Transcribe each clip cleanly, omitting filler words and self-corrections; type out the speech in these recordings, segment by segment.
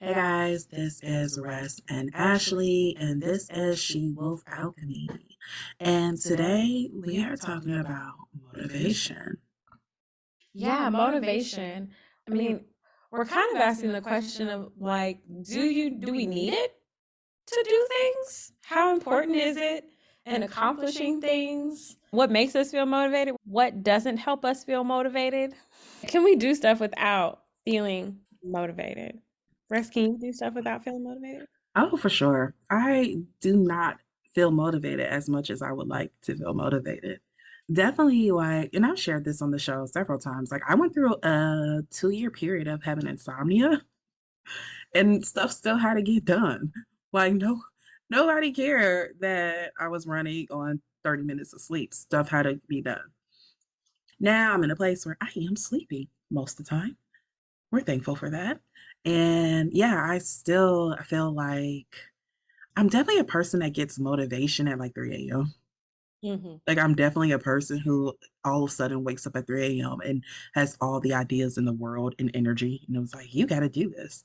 Hey guys, this is Russ and Ashley, and this is She Wolf Alchemy. And today we are talking about motivation. Yeah, motivation. I mean, we're kind of asking the question of like, do we need it to do things? How important is it in accomplishing things? What makes us feel motivated? What doesn't help us feel motivated? Can we do stuff without feeling motivated? Rex, can you do stuff without feeling motivated? Oh, for sure. I do not feel motivated as much as I would like to feel motivated. Definitely, like, and I've shared this on the show several times. Like, I went through a 2 year period of having insomnia and stuff still had to get done. Like, nobody cared that I was running on 30 minutes of sleep. Stuff had to be done. Now I'm in a place where I am sleeping most of the time. We're thankful for that. And yeah, I feel like I'm definitely a person that gets motivation at like 3 a.m. Hmm. Like I'm definitely a person who all of a sudden wakes up at 3 a.m. and has all the ideas in the world and energy. And it was like, you got to do this,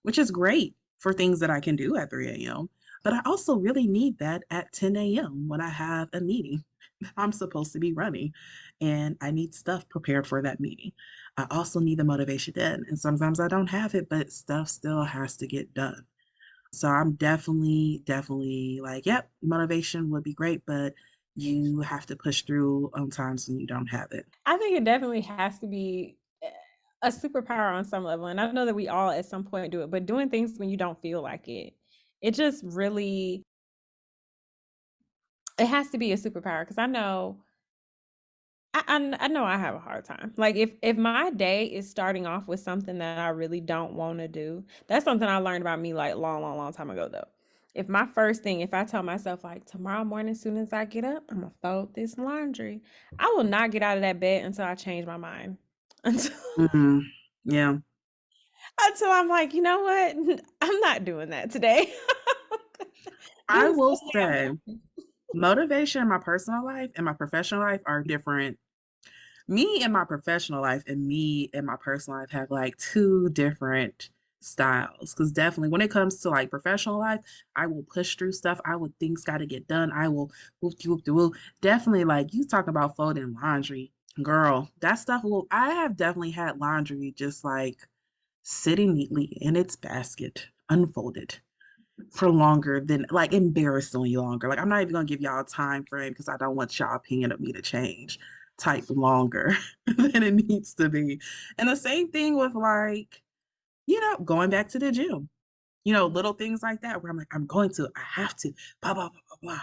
which is great for things that I can do at 3 a.m. But I also really need that at 10 a.m. when I have a meeting I'm supposed to be running and I need stuff prepared for that meeting. I also need the motivation then. And sometimes I don't have it, but stuff still has to get done. So I'm definitely like, yep, motivation would be great, but you have to push through on times when you don't have it. I think it definitely has to be a superpower on some level. And I know that we all at some point do it, but doing things when you don't feel like it just really, it has to be a superpower because I know I know I have a hard time. Like if my day is starting off with something that I really don't want to do, that's something I learned about me like long time ago though. If my first thing, if I tell myself like tomorrow morning as soon as I get up, I'm gonna fold this laundry, I will not get out of that bed until I change my mind. Until Hmm. Yeah. until I'm like, you know what? I'm not doing that today. I This will damn say motivation in my personal life and my professional life are different. Me and my professional life and me and my personal life have like two different styles. Because definitely when it comes to like professional life, I will push through stuff. I will things got to get done. I will whoop de whoop de whoop. Definitely like you talk about folding laundry, girl. That stuff will. I have definitely had laundry just like sitting neatly in its basket, unfolded for longer than like embarrassingly longer. Like I'm not even gonna give y'all a time frame because I don't want y'all opinion of me to change type longer than it needs to be. And the same thing with like, going back to the gym. Little things like that where I'm like, I'm going to, I have to, blah, blah, blah, blah, blah.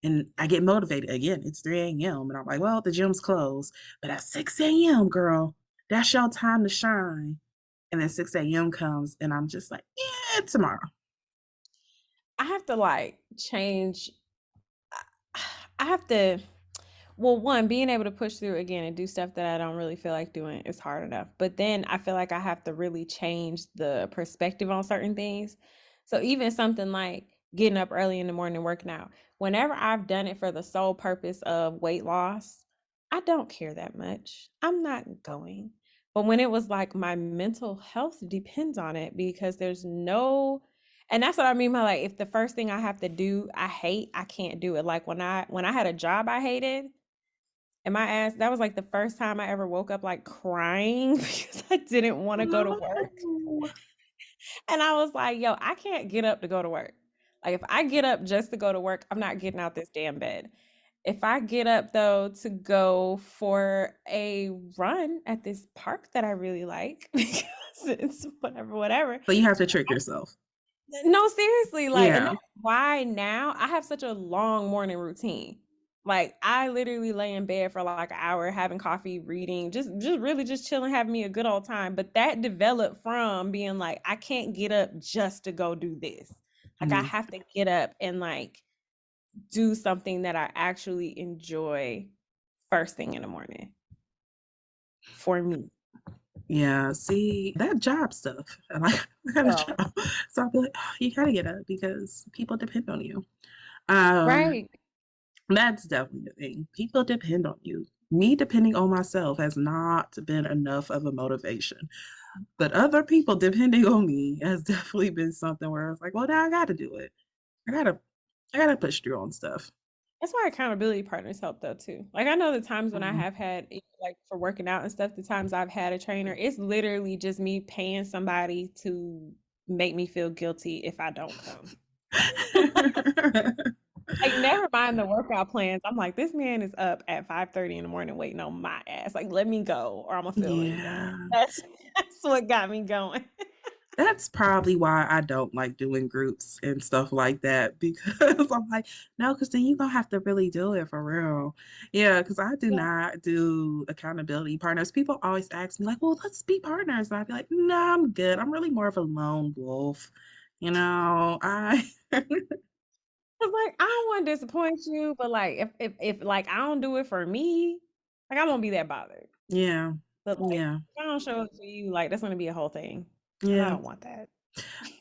And I get motivated. Again, it's 3 a.m. And I'm like, well, the gym's closed. But at 6 a.m., girl, that's your time to shine. And then 6 a.m. comes and I'm just like, yeah, tomorrow. I have to like change. I have to, well, one, being able to push through again and do stuff that I don't really feel like doing is hard enough. But then I feel like I have to really change the perspective on certain things. So even something like getting up early in the morning and working out, whenever I've done it for the sole purpose of weight loss, I don't care that much. I'm not going. But when it was like my mental health depends on it because there's no, and that's what I mean by like if the first thing I have to do I hate, I can't do it. Like when I had a job I hated, and my ass, that was like the first time I ever woke up like crying because I didn't want to go to work. No. And I was like, yo, I can't get up to go to work. Like if I get up just to go to work, I'm not getting out this damn bed. If I get up though to go for a run at this park that I really like because it's whatever. So you have to trick yourself. No, seriously, like, and Yeah. that's why now I have such a long morning routine. Like, I literally lay in bed for like an hour, having coffee, reading, just really just chilling, having me a good old time. But that developed from being like, I can't get up just to go do this. Like, I Mhm. have to get up and like do something that I actually enjoy first thing in the morning for me. Yeah. See, that job stuff. And I got a So, job. So I'll be like, "Oh, you gotta get up because people depend on you." Um, right. that's definitely the thing. People depend on you. Me depending on myself has not been enough of a motivation. But other people depending on me has definitely been something where I was like, well, now I gotta do it. I gotta I gotta push through on stuff. That's why accountability partners help though too. Like I know the times when I Mhm. have had like for working out and stuff, the times I've had a trainer, it's literally just me paying somebody to make me feel guilty if I don't come. Like never mind the workout plans. I'm like, this man is up at 5:30 in the morning waiting on my ass. Like, let me go or I'm gonna feel really bad. Yeah. That's what got me going. That's probably why I don't like doing groups and stuff like that because I'm like, no, because then you're gonna have to really do it for real. Yeah, because I do Yeah. not do accountability partners. People always ask me, like, well, let's be partners. And I'd be like, no, I'm good. I'm really more of a lone wolf. I Cause like I don't want to disappoint you, but like if like I don't do it for me, like I won't be that bothered. yeah, But like yeah, if I don't show up for you, like that's gonna be a whole thing. And I yeah. don't want that.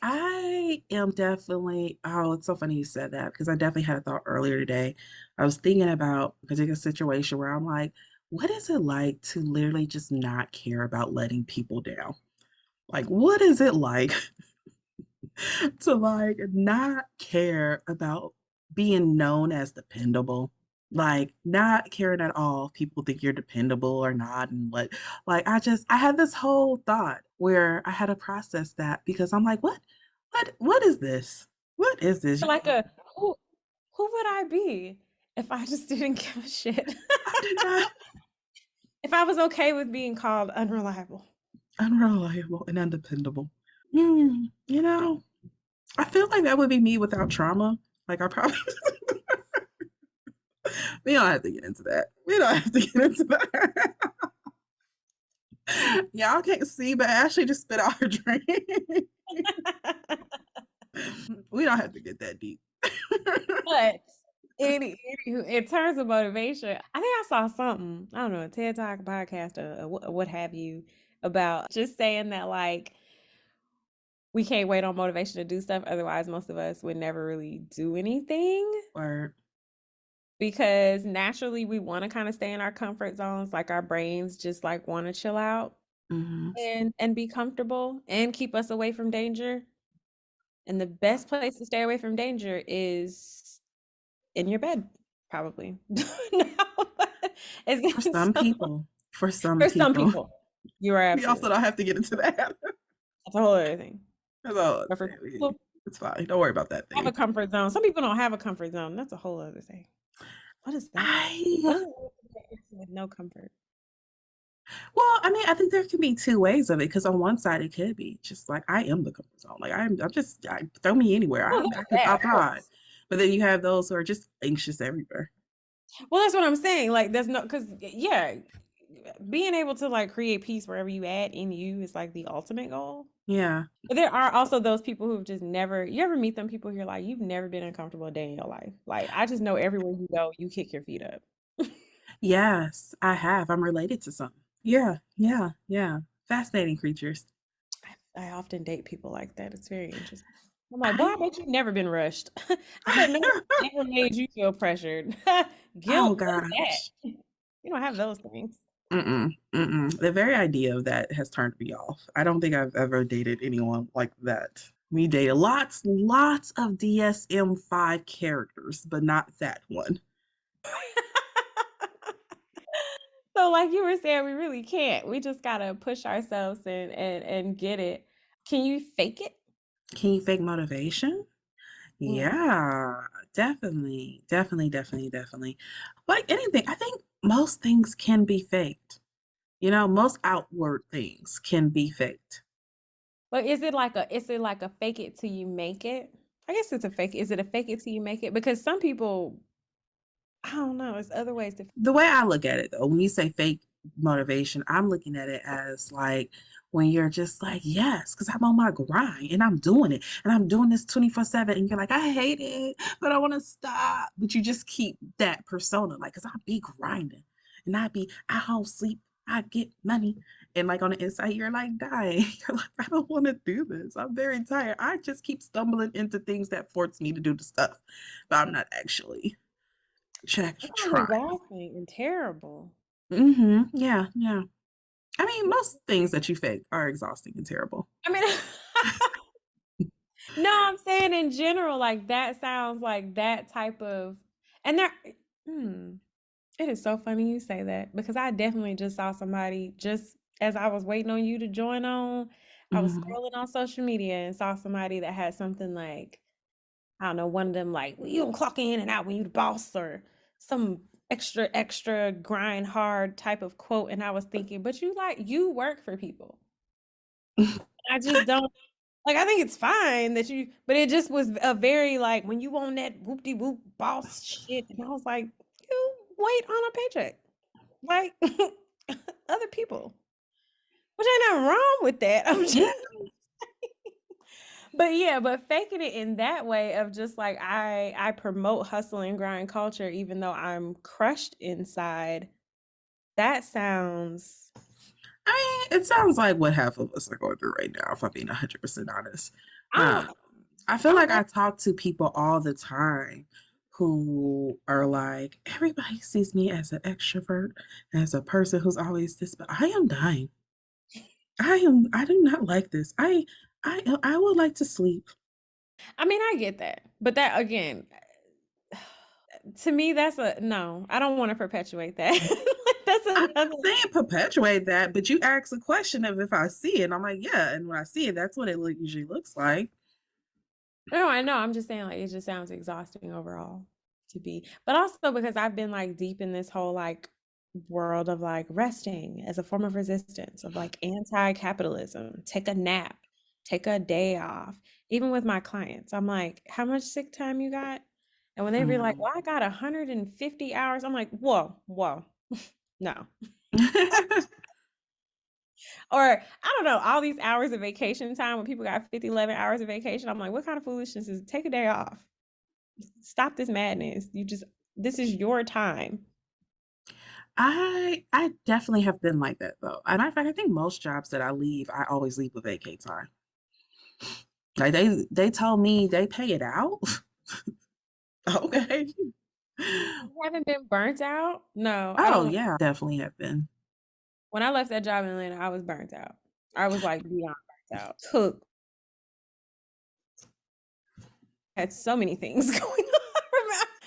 I am definitely, oh, it's so funny you said that because I definitely had a thought earlier today. I was thinking about a particular situation where I'm like, what is it like to literally just not care about letting people down? Like, what is it like to like not care about being known as dependable? Like not caring at all if people think you're dependable or not. And like I had this whole thought where I had to process that because I'm like, what is this? What is this? Like a who who would I be if I just didn't give a shit? I did not If I was okay with being called unreliable. unreliable and undependable. You know, I feel like that would be me without trauma. Like I probably we don't have to get into that. We don't have to get into that. Y'all can't see, but Ashley just spit out her drink. We don't have to get that deep. But anywho, in terms of motivation, I think I saw something, I don't know, a TED Talk, a podcast, or what have you, about just saying that like we can't wait on motivation to do stuff. Otherwise, most of us would never really do anything Or because naturally we want to kind of stay in our comfort zones. Like our brains just like want to chill out mhm. and be comfortable and keep us away from danger. And the best place to stay away from danger is in your bed, probably. No, For it's some so people. For some for some people. people, you are We also absolutely don't right. have to get into that. That's a whole other thing. That's all I'm But for saying. people It's fine. Don't worry about that who have a thing. comfort zone, some people don't have a comfort zone. That's a whole other thing. What is that? I What is it with no comfort? Well, I mean, I think there can be two ways of it because on one side it could be just like I am the comfort zone. Like I'm just throw me anywhere. Oh, I there's could that, I'll of thrive. course. But then you have those who are just anxious everywhere. Well, that's what I'm saying. Like, there's no, because yeah, being able to like create peace wherever you at in you is like the ultimate goal. Yeah. But there are also those people who've just never, you ever meet them people you're like, you've never been uncomfortable a day in your life. Like, I just know everywhere you go, you kick your feet up. Yes, I have. I'm related to some. Yeah, yeah, yeah. Fascinating creatures. I often date people like that. It's very interesting. I'm like, boy, I I bet you've never been rushed. I bet no one ever made you feel pressured. oh Guilt, what is gosh. that? You don't have those things. Mm-mm, mm-mm. The very idea of that has turned me off. I don't think I've ever dated anyone like that. We dated lots of DSM-5 characters, but not that one. So like you were saying, we really can't. We just gotta push ourselves and get it. Can you fake it? Can you fake motivation? Mm. Yeah, definitely, definitely, definitely, definitely. Like anything, I think most things can be faked. Most outward things can be faked. But is it like a fake it till you make it? I guess it's a fake. Is it a fake it till you make it? Because some people, I don't know, there's other ways to. The way I look at it though, when you say fake motivation, I'm looking at it as like when you're just like, yes, because I'm on my grind and I'm doing it and I'm doing this 24/7 and you're like, I hate it, but I want to stop. But you just keep that persona, like, because I be grinding and I don't sleep, I get money. And like on the inside, you're like dying. You're like, I don't want to do this. I'm very tired. I just keep stumbling into things that force me to do the stuff, but I'm not actually That sounds trying. exhausting and terrible. Mhm. Yeah, yeah. I mean, most things that you fake are exhausting and terrible. I mean, no, I'm saying in general, like that sounds like that type of, and there, hmm, it is so funny you say that because I definitely just saw somebody just as I was waiting on you to join on. I was Mhm. scrolling on social media and saw somebody that had something like, I don't know, one of them like, well, you don't clock in and out when you the boss or some extra grind hard type of quote. And I was thinking, but you work for people. I just don't like, I think it's fine that you, but it just was a very like when you on that whoop de whoop boss shit. And I was like, you wait on a paycheck like other people, which ain't nothing wrong with that. I'm just, Yeah. but yeah, but faking it in that way of just like I promote hustle and grind culture, even though I'm crushed inside. That sounds. I mean, it sounds like what half of us are going through right now, if I'm being 100% honest. I Uh, don't. I feel I don't like blame. I talk to people all the time who are like, everybody sees me as an extrovert, as a person who's always this, but I am dying. I do not like this. I would like to sleep. I mean, I get that, but that again, to me, that's a no. I don't want to perpetuate that. Like, that's I'm another. not saying perpetuate that, but you ask a question of if I see it. I'm like, yeah, and when I see it, that's what it usually looks like. No, I know. I'm just saying, like, it just sounds exhausting overall to be, but also because I've been like deep in this whole like world of like resting as a form of resistance, of like anti-capitalism, take a nap, take a day off. Even with my clients, I'm like, how much sick time you got? And when they be like, Mhm. well, I got 150 hours, I'm like, whoa, whoa, no. Or I don't know, all these hours of vacation time when people got 50, 11 hours of vacation. I'm like, what kind of foolishness is take a day off? Stop this madness. This is your time. I definitely have been like that though. And matter of fact, I think most jobs that I leave, I always leave with vacay time. Like they told me they pay it out. Okay. You haven't been burnt out? No, I Oh don't. yeah, definitely have been. When I left that job in Atlanta, I was burnt out. I was like beyond burnt out. Took had so many things going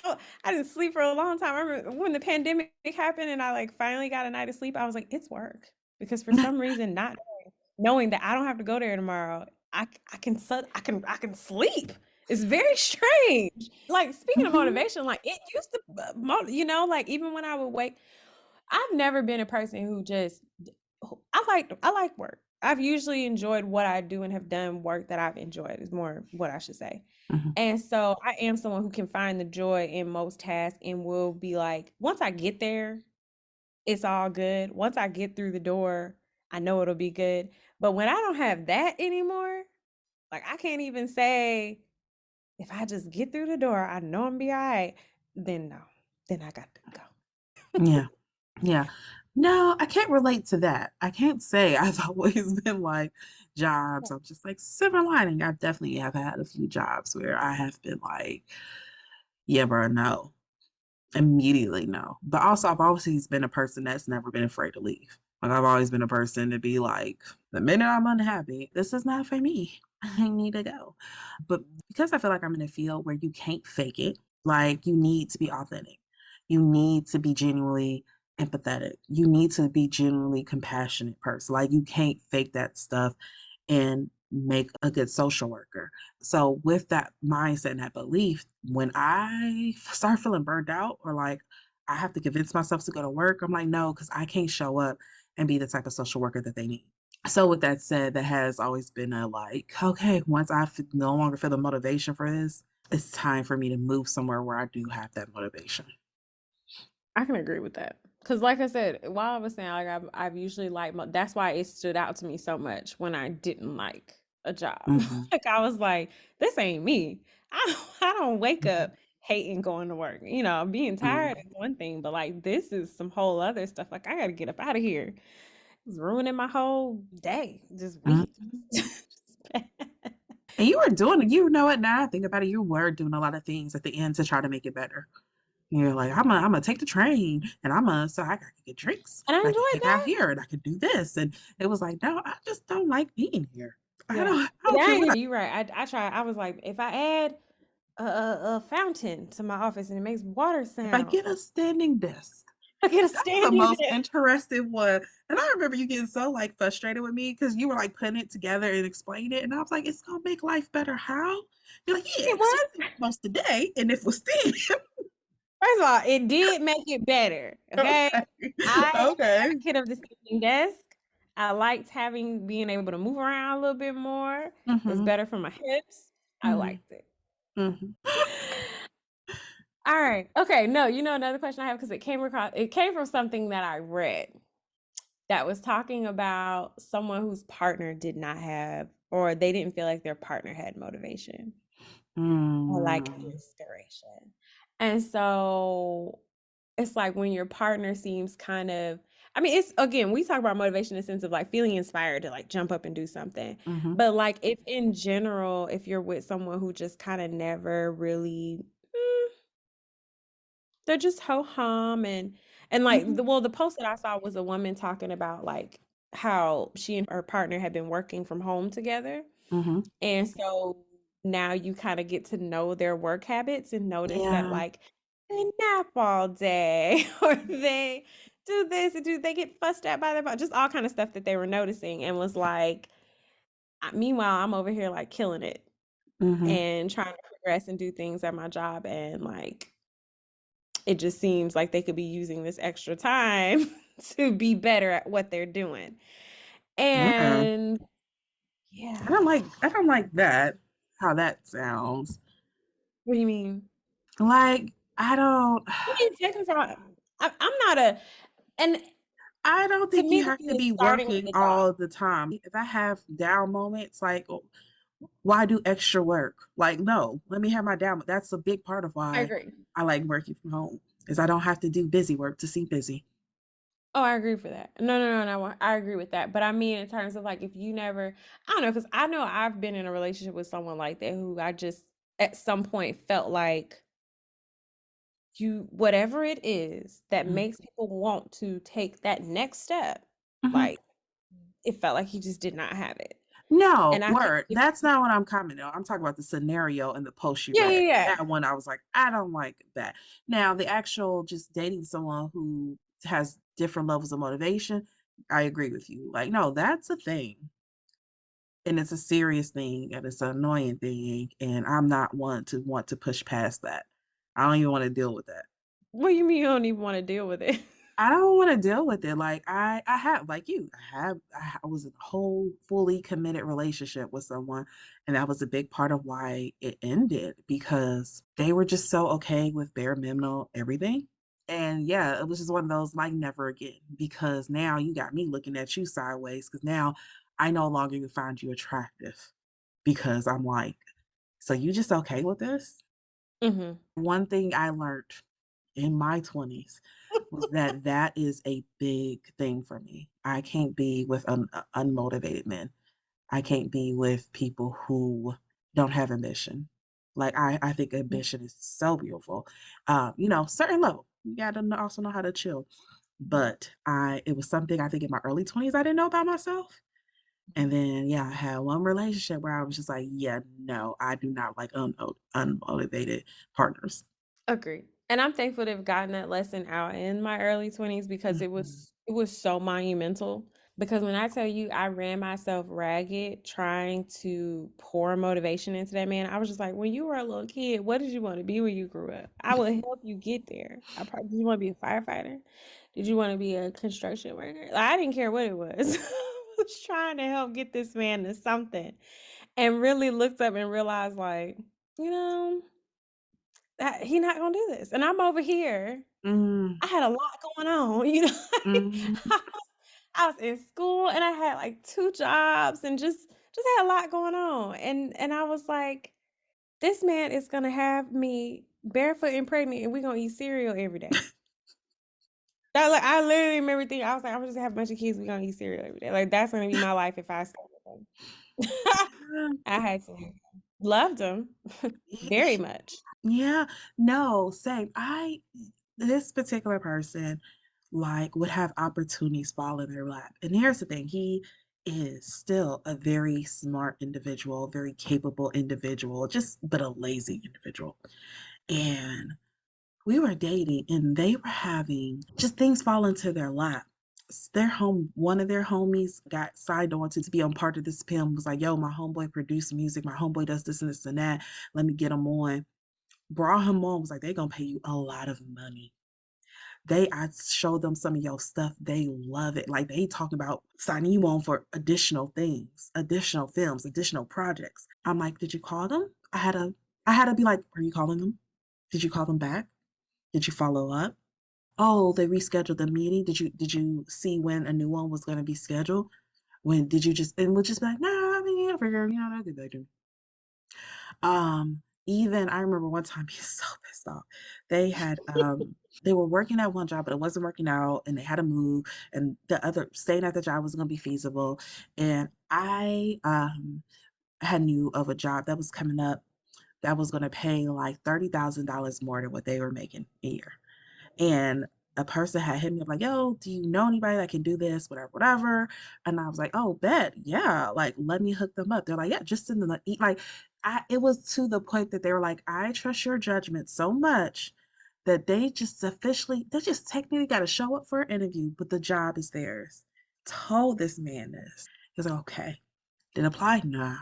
on. I didn't sleep for a long time. I remember when the pandemic happened and I like finally got a night of sleep, I was like, it's work. Because for some reason, not knowing that I don't have to go there tomorrow, I can sleep. It's very strange. Like speaking of Mhm. motivation, like it used to, like even when I would wake, I've never been a person who just I like work. I've usually enjoyed what I do and have done work that I've enjoyed is more what I should say. Mhm. And so I am someone who can find the joy in most tasks and will be like, once I get there, it's all good. Once I get through the door, I know it'll be good. But when I don't have that anymore, like I can't even say if I just get through the door, I know I'm be all right, then no. Then I got to go. Yeah. Yeah. No, I can't relate to that. I can't say I've always been like jobs. I'm just like silver lining. I definitely have had a few jobs where I have been like, yeah, bro, no. Immediately no. But also I've always been a person that's never been afraid to leave. Like I've always been a person to be like, the minute I'm unhappy, this is not for me. I need to go. But because I feel like I'm in a field where you can't fake it, like you need to be authentic. You need to be genuinely empathetic. You need to be genuinely compassionate person. Like you can't fake that stuff and make a good social worker. So with that mindset and that belief, when I start feeling burned out or like I have to convince myself to go to work, I'm like, no, because I can't show up and be the type of social worker that they need. So with that said, that has always been a like, okay, once no longer feel the motivation for this, it's time for me to move somewhere where I do have that motivation. I can agree with that. Cause like I said, while I was saying like I've usually liked that's why it stood out to me so much when I didn't like a job. Hmm. Like I was like, this ain't me. I don't wake up hating going to work. Being tired Hmm. is one thing, but like this is some whole other stuff. Like I gotta get up out of here. It's ruining my whole day, just Hmm. week. And you were doing, you know what? Now I think about it, you were doing a lot of things at the end to try to make it better. You're like, I'm gonna take the train and so I could get drinks And I and I can enjoyed hang out that. here and I could do this. And it was like, no, I just don't like being here. Yeah. I But don't I care what ain't you right. I try. I was like, if I add a fountain to my office and it makes water if I sound, get a standing desk. I get a That's the standing most desk. interesting one. And I remember you getting so like frustrated with me because you were like putting it together and explaining it. And I was like, it's gonna make life better. How? You're like, yeah, It it's just was. most today. And if we're still First of all, it did make it better. Okay. okay. I am Okay. an advocate of the standing desk. I liked being able to move around a little bit more. It's Mm-hmm. better for my hips. I Mm-hmm. liked it. Mm-hmm. All right. Okay. No, another question I have because it came from something that I read that was talking about someone whose partner did not have, or they didn't feel like their partner had motivation or like Mm-hmm. inspiration. And so it's like when your partner seems kind of, I mean, it's again, we talk about motivation in the sense of like feeling inspired to like jump up and do something. Mm-hmm. But like if in general, if you're with someone who just kind of never really they're just ho hum and like Mm-hmm. the post that I saw was a woman talking about like how she and her partner had been working from home together. Mm-hmm. And so now you kind of get to know their work habits and notice that Yeah. like they nap all day or they do this and they get fussed at by their boss, just all kind of stuff that they were noticing and was like, meanwhile, I'm over here like killing it Mm-hmm. and trying to progress and do things at my job and like it just seems like they could be using this extra time to be better at what they're doing. Yeah. And yeah. I don't like that, how that sounds. What do you mean? Like, I don't I mean, technically, I'm not and I don't to think me, you the have thing to is be starting with working the job. all the time. If I have down moments, like, why do extra work? Like, no, let me have my down. That's a big part of I why agree. I like working from home, is I don't have to do busy work to see busy. Oh, I agree for that. No. I agree with that. But I mean, in terms of like, if you never, I don't know, because I know I've been in a relationship with someone like that who I just at some point felt like whatever it is that Mm-hmm. makes people want to take that next step, Mm-hmm. like it felt like he just did not have it. No, And I think word. That's not what I'm commenting on. I'm talking about the scenario and the post you yeah, yeah, read. yeah. That one, I was like, I don't like that. Now, the actual just dating someone who has different levels of motivation, I agree with you. Like, no, that's a thing. And it's a serious thing and it's an annoying thing. And I'm not one to want to push past that. I don't even want to deal with that. What do you mean you don't even want to deal with it? I don't want to deal with it. Like I have like you. I was in a whole fully committed relationship with someone, and that was a big part of why it ended because they were just so okay with bare minimum everything. And yeah, it was just one of those like never again because now you got me looking at you sideways because now I no longer even find you attractive because I'm like, so you just okay with this? Mhm. One thing I learned in my 20s was that that is a big thing for me. I can't be with unmotivated men. I can't be with people who don't have ambition. Like I think ambition is so beautiful. Certain level. You gotta also know how to chill. But it was something I think in my early 20s I didn't know about myself. And then yeah, I had one relationship where I was just like, yeah, no, I do not like unmotivated partners. Agree. And I'm thankful to have gotten that lesson out in my early 20s because Mhm. it was so monumental. Because when I tell you I ran myself ragged trying to pour motivation into that man, I was just like, when you were a little kid, what did you want to be when you grew up? I will help you get there. Did you want to be a firefighter? Did you want to be a construction worker? Like, I didn't care what it was. I was trying to help get this man to something and really looked up and realized like, you know, that he not gonna do this. And I'm over here. Mm, I had a lot going on, you know. mhm. I was, I was in school and I had like two jobs and just had a lot going on. And I was like, this man is gonna have me barefoot and pregnant and we're gonna eat cereal every day. I literally remember thinking, I was like, I'm just gonna have a bunch of kids, we're gonna eat cereal every day. Like that's gonna be my life if I stay with him. I had to. Loved him very much. Yeah, no, same. This particular person, like, would have opportunities fall in their lap. And here's the thing, he is still a very smart individual, very capable individual, just but a lazy individual. And we were dating and they were having just things fall into their lap. Their one of their homies got signed on to be on part of this film, was like, yo, my homeboy produced music, my homeboy does this and this and that. Let me get him on. Brought him on, was like, they gonna pay you a lot of money. I showed them some of your stuff. They love it. Like they talking about signing you on for additional things, additional films, additional projects. I'm like, did you call them? I had to be like, are you calling them? Did you call them back? Did you follow up? Oh, they rescheduled the meeting. Did you see when a new one was gonna be scheduled? When did you just and we'll just be like, no, I mean, I figure, I'll get back to even I remember one time he's so pissed off. They had they were working at one job, but it wasn't working out, and they had to move, and the other staying at the job wasn't gonna be feasible. And I had knew of a job that was coming up that was gonna pay like $30,000 more than what they were making a year. And a person had hit me up like, "Yo, do you know anybody that can do this? Whatever, whatever." And I was like, "Oh, bet, yeah. Like, let me hook them up." They're like, "Yeah, just send them like." It was to the point that they were like, "I trust your judgment so much that they just technically got to show up for an interview, but the job is theirs." Told this man this. He was like, "Okay." Did apply? Nah.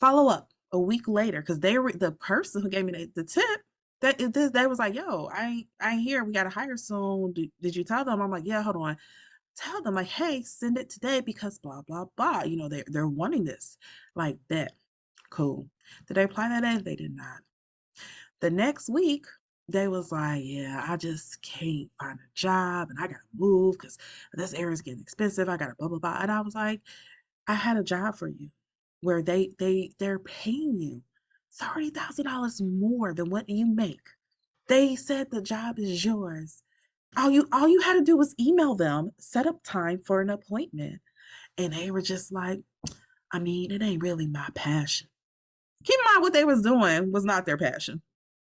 Follow up a week later because they were the person who gave me the tip they was like, yo, I ain't here. We got to hire soon. Did you tell them? I'm like, yeah, hold on. Tell them like, hey, send it today because blah, blah, blah. They're wanting this like that. Cool. Did they apply that day? They did not. The next week, they was like, yeah, I just can't find a job and I gotta move because this area's getting expensive. I gotta blah, blah, blah. And I was like, I had a job for you where they're paying you $30,000 more than what you make. They said the job is yours. All you had to do was email them, set up time for an appointment. And they were just like, I mean, it ain't really my passion. Keep in mind what they was doing was not their passion.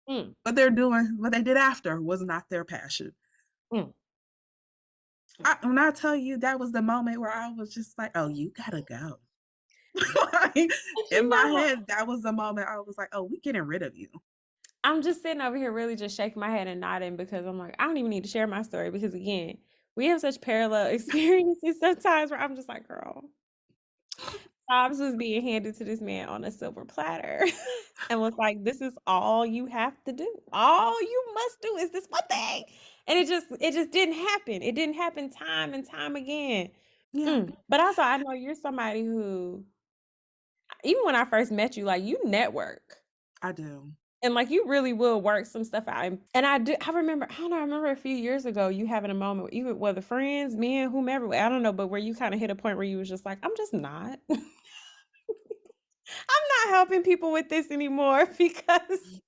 Mm, What they did after was not their passion. mm, When I tell you that was the moment where I was just like, oh, you gotta go. Like, but in you my know, head, that was the moment I was like, "Oh, we getting rid of you." I'm just sitting over here really just shaking my head and nodding because I'm like, I don't even need to share my story because again, we have such parallel experiences sometimes where I'm just like, girl, jobs was being handed to this man on a silver platter and was like, this is all you have to do. All you must do is this one thing. And it just didn't happen. It didn't happen time and time again. Yeah, Mm. But also I know you're somebody who even when I first met you, like you network. I do. And, like, you really will work some stuff out, and I remember I don't know, I remember a few years ago, you having a moment, even whether friends, men, whomever, I don't know, but where you kinda hit a point where you was just like, "I'm just not. I'm not helping people with this anymore because" Y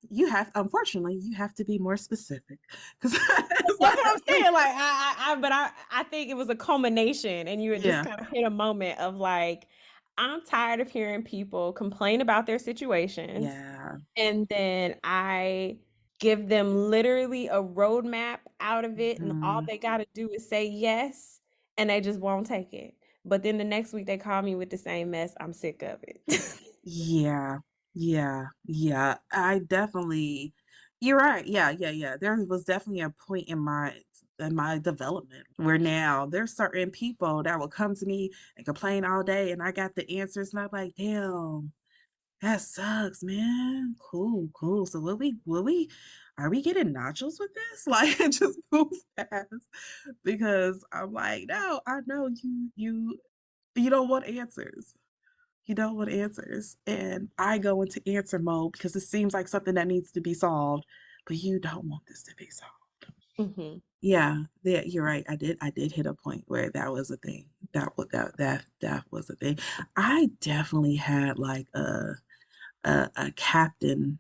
you have unfortunately, you have to be more specific 'cause it's That's what I'm like saying, like, I think it was a culmination, and you had just yeah, kinda hit a moment of, like, I'm tired of hearing people complain about their situations, yeah, and then I give them literally a roadmap out of it, and all mhm. they gotta do is say yes, and they just won't take it. But then the next week, they call me with the same mess, I'm sick of it. Yeah, yeah, yeah. You're right. Yeah, yeah, yeah. There was definitely a point in my development where now there's certain people that will come to me and complain all day, and I got the answers, and I'm like, damn. That sucks, man. Cool, cool. So will we are we getting nachos with this? Like it just moves fast because I'm like, no, I know you don't want answers. You don't want answers. And I go into answer mode because it seems like something that needs to be solved, but you don't want this to be solved. Mhm. Yeah, you're right. I did hit a point where that was a thing. That was a thing. I definitely had like a captain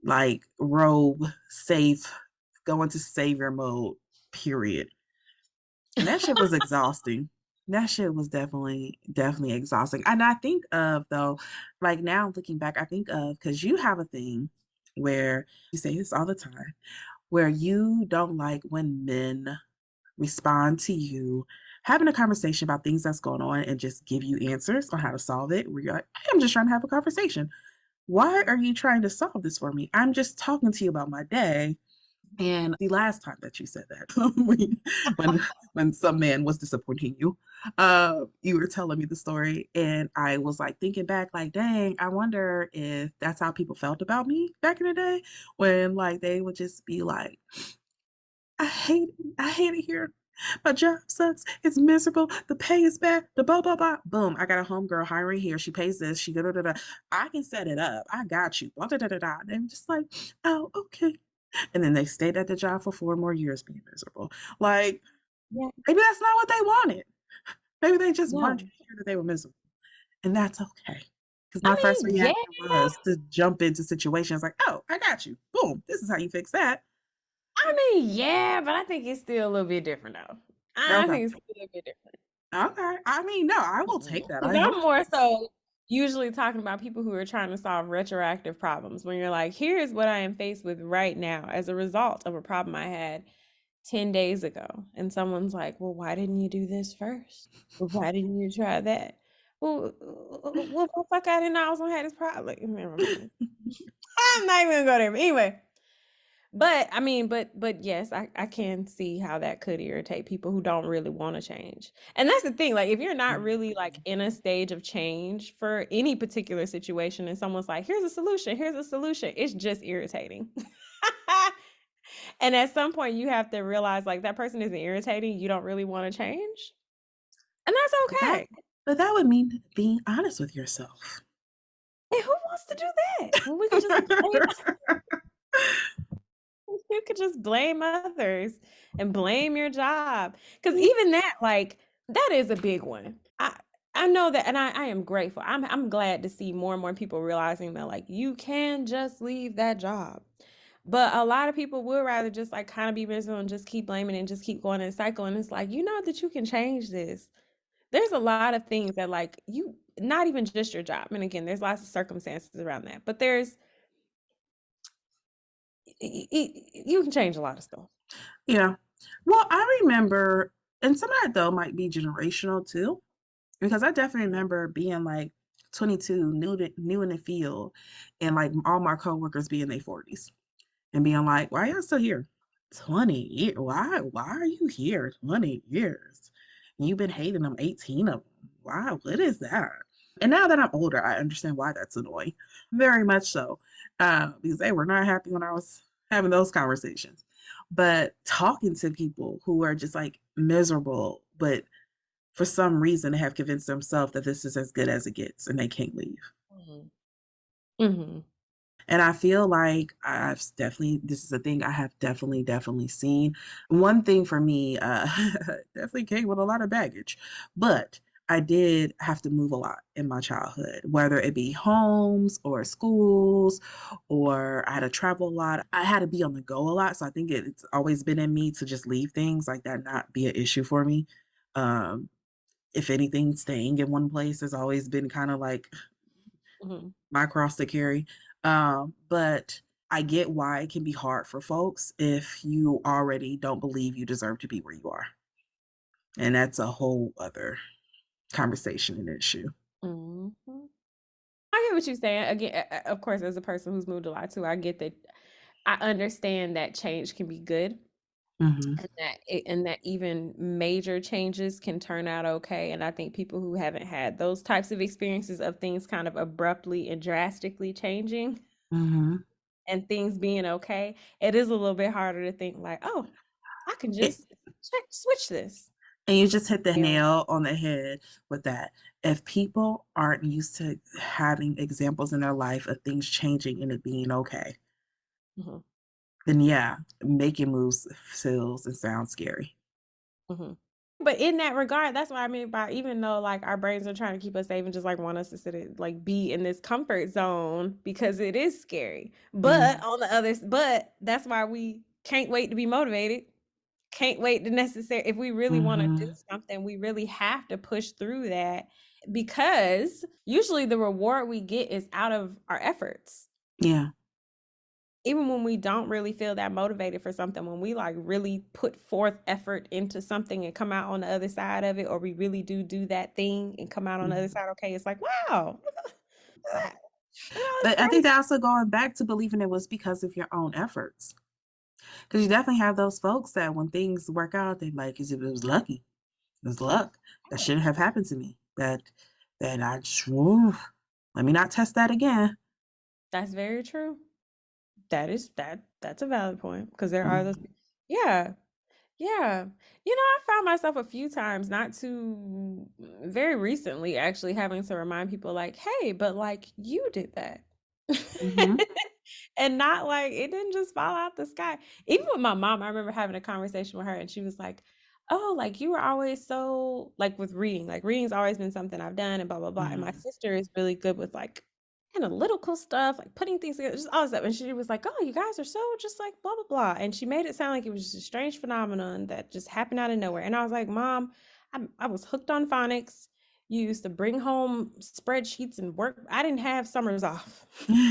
like robe safe go into savior mode period and that shit was exhausting. That shit was definitely exhausting. And I think of though, like now looking back, I think of because you have a thing where you say this all the time, where you don't like when men respond to you having a conversation about things that's going on and just give you answers on how to solve it. Where you're like, "Hey, I'm just trying to have a conversation. Why are you trying to solve this for me? I'm just talking to you about my day." And the last time that you said that, when when some man was disappointing you, you were telling me the story, and I was like thinking back, like, dang, I wonder if that's how people felt about me back in the day, when like they would just be like, I hate it here. My job sucks. It's miserable. The pay is bad. The blah blah blah. Boom. I got a homegirl hiring here. She pays this. She da da da da. I can set it up. I got you. Blah da da da da. And I'm just like, oh, okay. And then they stayed at the job for 4 more years being miserable. Like, Yeah. maybe that's not what they wanted. Maybe they just wanted No. you to hear that they were miserable, and that's okay. Because I my first mean, yeah. reaction was to jump into situations like, "Oh, I got you. Boom. This is how you fix that." I mean, yeah, but I think it's still a little bit different though. I Okay. think it's still a little bit different. Okay. I mean, no, I will take that. Because I hope. I'm more so usually talking about people who are trying to solve retroactive problems when you're like, here's what I am faced with right now as a result of a problem I had 10 days ago. And someone's like, well, why didn't you do this first? Well, why didn't you try that? Well, fuck, I didn't know I was gonna have this problem. Like, never mind. I'm not even gonna go there. But anyway, but I mean, but yes, I can see how that could irritate people who don't really want to change. And that's the thing, like if you're not really like in a stage of change for any particular situation and someone's like, here's a solution, it's just irritating. And at some point you have to realize like that person isn't irritating, you don't really want to change. And But that's that okay. but that would mean being honest with yourself. And who wants to do that? When we could just blame you could just blame others and blame your job. Because even that, like, that is a big one. I know that, and I am grateful. I'm glad to see more and more people realizing that like you can just leave that job. But a lot of people would rather just like kind of be miserable and just keep blaming and just keep going in a cycle. And it's like, you know that you can change this. There's a lot of things that like you not even just your job. And again, there's lots of circumstances around that. But there's you can change a lot of stuff. Yeah. Well, I remember, and some of that though might be generational too, because I definitely remember being like 22, new in the field, and like all my coworkers being in their 40s and being like, "Why y'all still here? 20 years? Why are you here 20 years? And you've been hating them 18 of them. Why? What is that?" And now that I'm older, I understand why that's annoying. Very much so. Because they were not happy when I was having those conversations. But talking to people who are just like miserable, but for some reason have convinced themselves that this is as good as it gets and they can't leave. Mhm. Mhm. And I feel like I've definitely this is a thing I have definitely seen. One thing for me, definitely came with a lot of baggage, but I did have to move a lot in my childhood, whether it be homes or schools, or I had to travel a lot. I had to be on the go a lot, so I think it's always been in me to just leave things like that not be an issue for me. Um, if anything, staying in one place has always been kind of like Mhm. my cross to carry. But I get why it can be hard for folks if you already don't believe you deserve to be where you are. And that's a whole other conversation and issue. Mhm. I get what you're saying. Again, of course, as a person who's moved a lot too, I get that. I understand that change can be good, Mhm, and that even major changes can turn out okay. And I think people who haven't had those types of experiences of things kind of abruptly and drastically changing mhm. and things being okay, it is a little bit harder to think like, oh, I can It just switch this. and you just hit the You know? nail on the head with that. If people aren't used to having examples in their life of things changing and it being okay, Mhm. then yeah, making moves feels and sounds scary. Mhm. But in that regard, that's what I mean by even though like our brains are trying to keep us safe and just like want us to like be in this comfort zone because it is scary. But Mhm. on the but that's why we can't wait to be motivated can't wait to necessary if we really wanna do Mhm. something, we really have to push through that because usually the reward we get is out of our efforts. Yeah. Even when we don't really feel that motivated for something, when we, like, really put forth effort into something and come out on the other side of it, or we really do that thing and come out on the other Mhm. side okay, it's like, "Wow, look at that. Look at all this But I think progress." that's also going back to believing it was because of your own efforts. Because you definitely have those folks that when things work out, they like, "It was lucky. It was luck. That shouldn't have happened to me. That I just woo, let me not test that again." That's very true. That's a valid point because there are those Mhm. Yeah, yeah. I found myself a few times, not too very recently, actually having to remind people like, "Hey, but, like, you did that." Mhm. And not like it didn't just fall out the sky. Even with my mom, I remember having a conversation with her, and she was like, "Oh, like, you were always so" like, with reading, like, reading's always been something I've done and blah, blah, blah, and my Mhm. sister is really good with, like, analytical stuff, like, putting things together, just all this stuff, and she was like, "Oh, you guys are so just like blah, blah, blah," and she made it sound like it was just a strange phenomenon that just happened out of nowhere, and I was like, "Mom, I was hooked on phonics. You used to bring home spreadsheets and work. I didn't have summers off.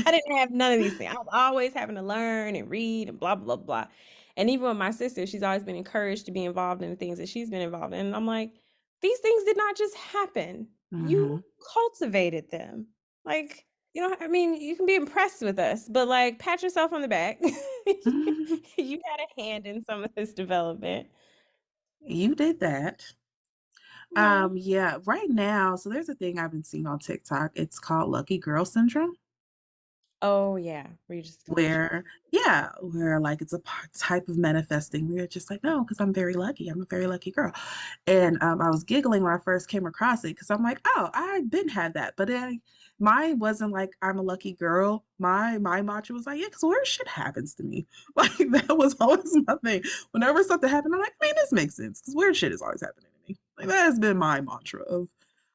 I didn't have none of these things. I was always having to learn and read and blah, blah, blah." And even with my sister, she's always been encouraged to be involved in the things that she's been involved in. And I'm like, these things did not just happen. You Mhm. cultivated them. Like, I mean, you can be impressed with us, but like, pat yourself on the back. You had a hand in some of this development. You did that. Well, Yeah, right now, so there's a thing I've been seeing on TikTok. It's called Lucky Girl Syndrome. oh yeah, where you just kind of show. Where yeah, where, like, it's a type of manifesting where you're just like, "No, because 'cause I'm very lucky, I'm a very lucky girl." And, I was giggling when I first came across it because 'cause I'm like, "Oh, I been had that," but then mine wasn't like, "I'm a lucky girl." My mantra was like, "Yeah, because weird shit happens to me." Like, that was always my thing. Whenever something happened, I'm like, "Man, this makes sense because weird shit is always happening to me." Like, that has been my mantra of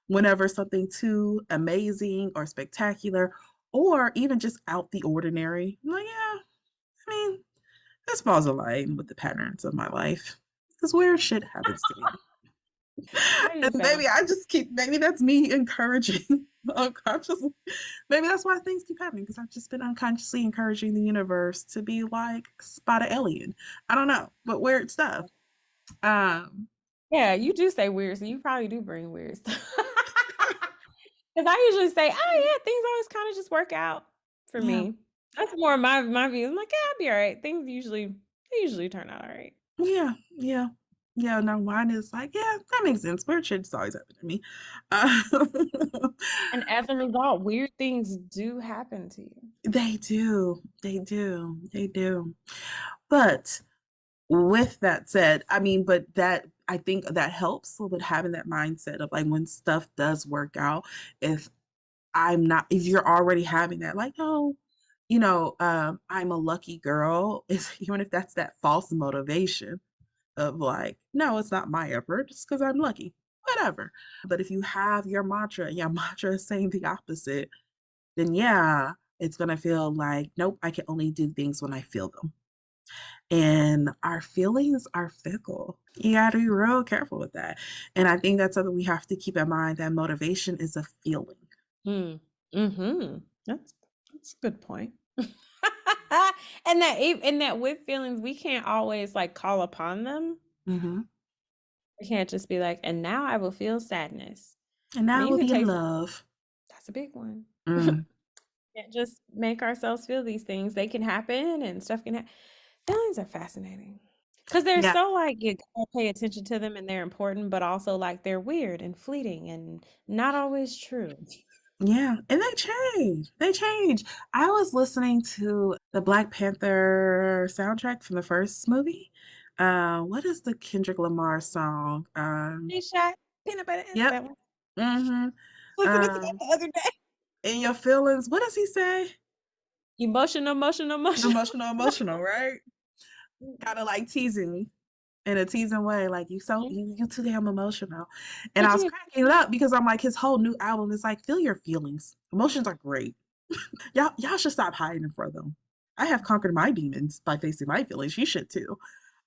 whenever something too amazing or spectacular or even just out the ordinary. I'm like, yeah, I mean, this falls in line with the patterns of my life. Because weird shit happens to me. I And understand. maybe that's me encouraging unconsciously. Maybe that's why things keep happening because I've just been unconsciously encouraging the universe to be like, spot an alien. I don't know, but weird stuff. Um, Yeah, you do say weird, so you probably do bring weird stuff. 'Cause I usually say, "Oh, yeah, things always kinda just work out for yeah, me." That's more my view. I'm like, "Yeah, I'll be alright." They usually turn out alright. yeah, yeah. Yeah, no, mine is like, yeah, that makes sense. Weird shit's always happened to me. Uh, And as a result, weird things do happen to you. They do, they do, they do. But with that said, I mean, but that I think that helps with having that mindset of like when stuff does work out, if if you're already having that, like, oh, I'm a lucky girl, is even if that's that false motivation of like, no, it's not my effort, it's because I'm lucky. Whatever. But if you have your mantra and your mantra is saying the opposite, then yeah, it's gonna feel like, nope, I can only do things when I feel them. And our feelings are fickle. You gotta be real careful with that. And I think that's something we have to keep in mind that motivation is a feeling. Mm. Mhm. That's a good point. And that with feelings, we can't always, like, call upon them. Mhm. We can't just be like, "And now I will feel sadness." And I now mean, you we'll can be in take love. that's a big one. Mm. Can't just make ourselves feel these things. They can happen and stuff can happen. Feelings are fascinating because 'cause they're Yeah. so, like, you gotta pay attention to them and they're important, but also, like, they're weird and fleeting and not always true. Yeah, and they change. They change. I was listening to the Black Panther soundtrack from the first movie. What is the Kendrick Lamar song? Hey, shot, peanut butter and Yep. that one. Mhm. Listening to that Um, the other day. in your feelings, what does he say? Emotional, emotional, emotional. Emotional, emotional, right? Kinda like teasing me in a teasing way, like, Mhm. you too damn emotional." And But I was you cracking it up because I'm like, his whole new album is like, "Feel your feelings. Emotions are great. Y'all should stop hiding from them. I have conquered my demons by facing my feelings. You should too."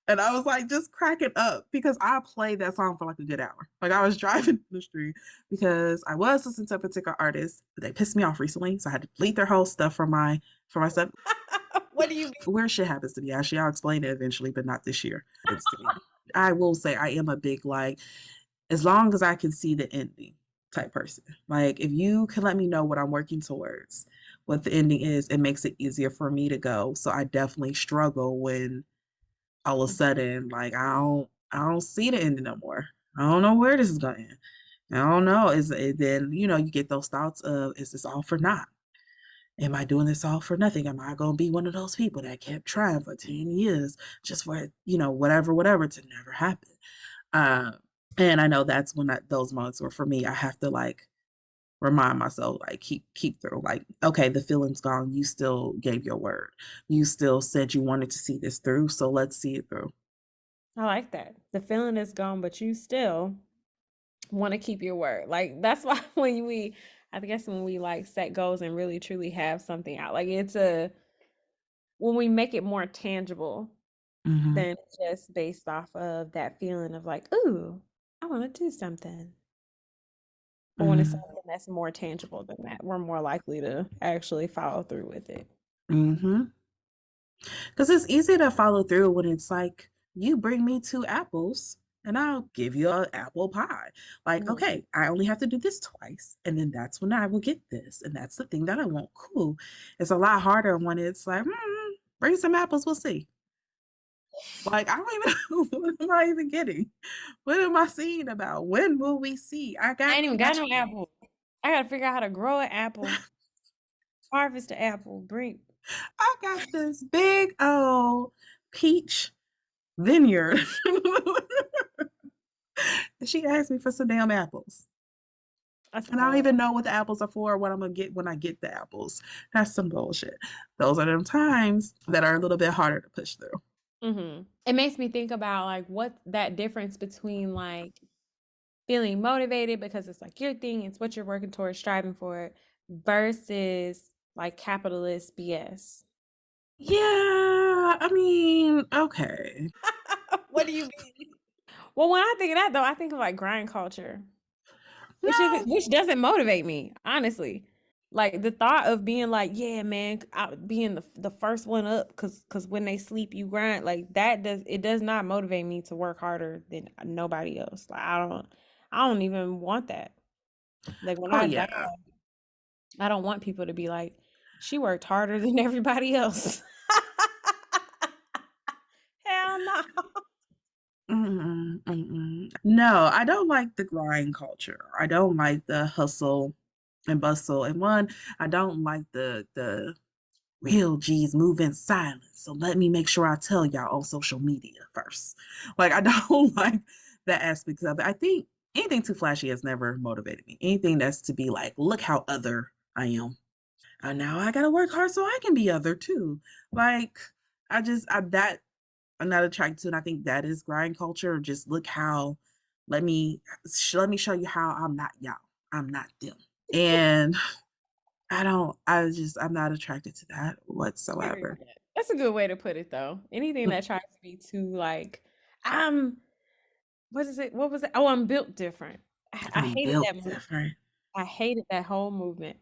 And I was like just cracking up because I played that song for like a good hour. Like I was driving in the street because I was listening to a particular artist, but they pissed me off recently. So I had to delete their whole stuff from my stuff. What do you mean? Where shit happens to me. Actually, I'll explain it eventually, but not this year. Happens to me. I will say I am a big like, as long as I can see the ending type person. Like if you can let me know what I'm working towards, what the ending is, it makes it easier for me to go. So I definitely struggle when all of a sudden, like I don't see the ending no more. I don't know where this is going. I don't know. Is it then you get those thoughts of is this all for naught? Am I doing this all for nothing? Am I gonna be one of those people that kept trying for 10 years just for whatever to never happen? Uh, and I know that's when those moments were for me. I have to like remind myself, like keep through. Like, okay, the feeling's gone. You still gave your word. You still said you wanted to see this through. So let's see it through. I like that. The feeling is gone, but you still want to keep your word. Like that's why I guess when we like set goals and really truly have something out, like when we make it more tangible Hmm. than just based off of that feeling of like, ooh, I want to do something. But when it's Hmm. something that's more tangible than that, we're more likely to actually follow through with it. Hmm. Because it's easy to follow through when it's like, you bring me two apples and I'll give you an apple pie. Like, Mhm. okay, I only have to do this twice. And then that's when I will get this. And that's the thing that I want. Cool. It's a lot harder when it's like, bring some apples, we'll see. Like, I don't even know what am I even getting? What am I seeing about? When will we see? I ain't I even got got no you. apple. I gotta figure out how to grow an apple, harvest an apple, bring. I got this big old peach vineyard. She asked me for some damn apples. That's And I don't all. even know what the apples are for, or what I'm gonna get when I get the apples. That's some bullshit. Those are them times that are a little bit harder to push through. It makes me think about like what that difference between like feeling motivated because it's like your thing, it's what you're working towards, striving for it, versus like capitalist BS. Yeah, I mean, okay. What do you mean? Well, when I think of that though, I think of like grind culture, No, which doesn't motivate me, honestly. Like the thought of being like, yeah, man, being the first one up, cause when they sleep, you grind. Like that does not motivate me to work harder than nobody else. Like I don't even want that. Like when oh I die, yeah. I don't want people to be like, she worked harder than everybody else. Hell no. Mm-mm, mm-mm. No, I don't like the grind culture. I don't like the hustle and bustle. And one, I don't like the real G's move in silence. So let me make sure I tell y'all on social media first. Like I don't like that aspect of it. I think anything too flashy has never motivated me. Anything that's to be like, look how other I am. And now I gotta work hard so I can be other too. Like I'm not attracted to, and I think that is grind culture. Just look how let me show you how I'm not y'all. I'm not them. And I'm not attracted to that Period. whatsoever. That's a good way to put it though. Anything that tries to be too like, I'm what is it? What was it? Oh, I'm built different. I I'm hated built that movement. different. I hated that whole movement.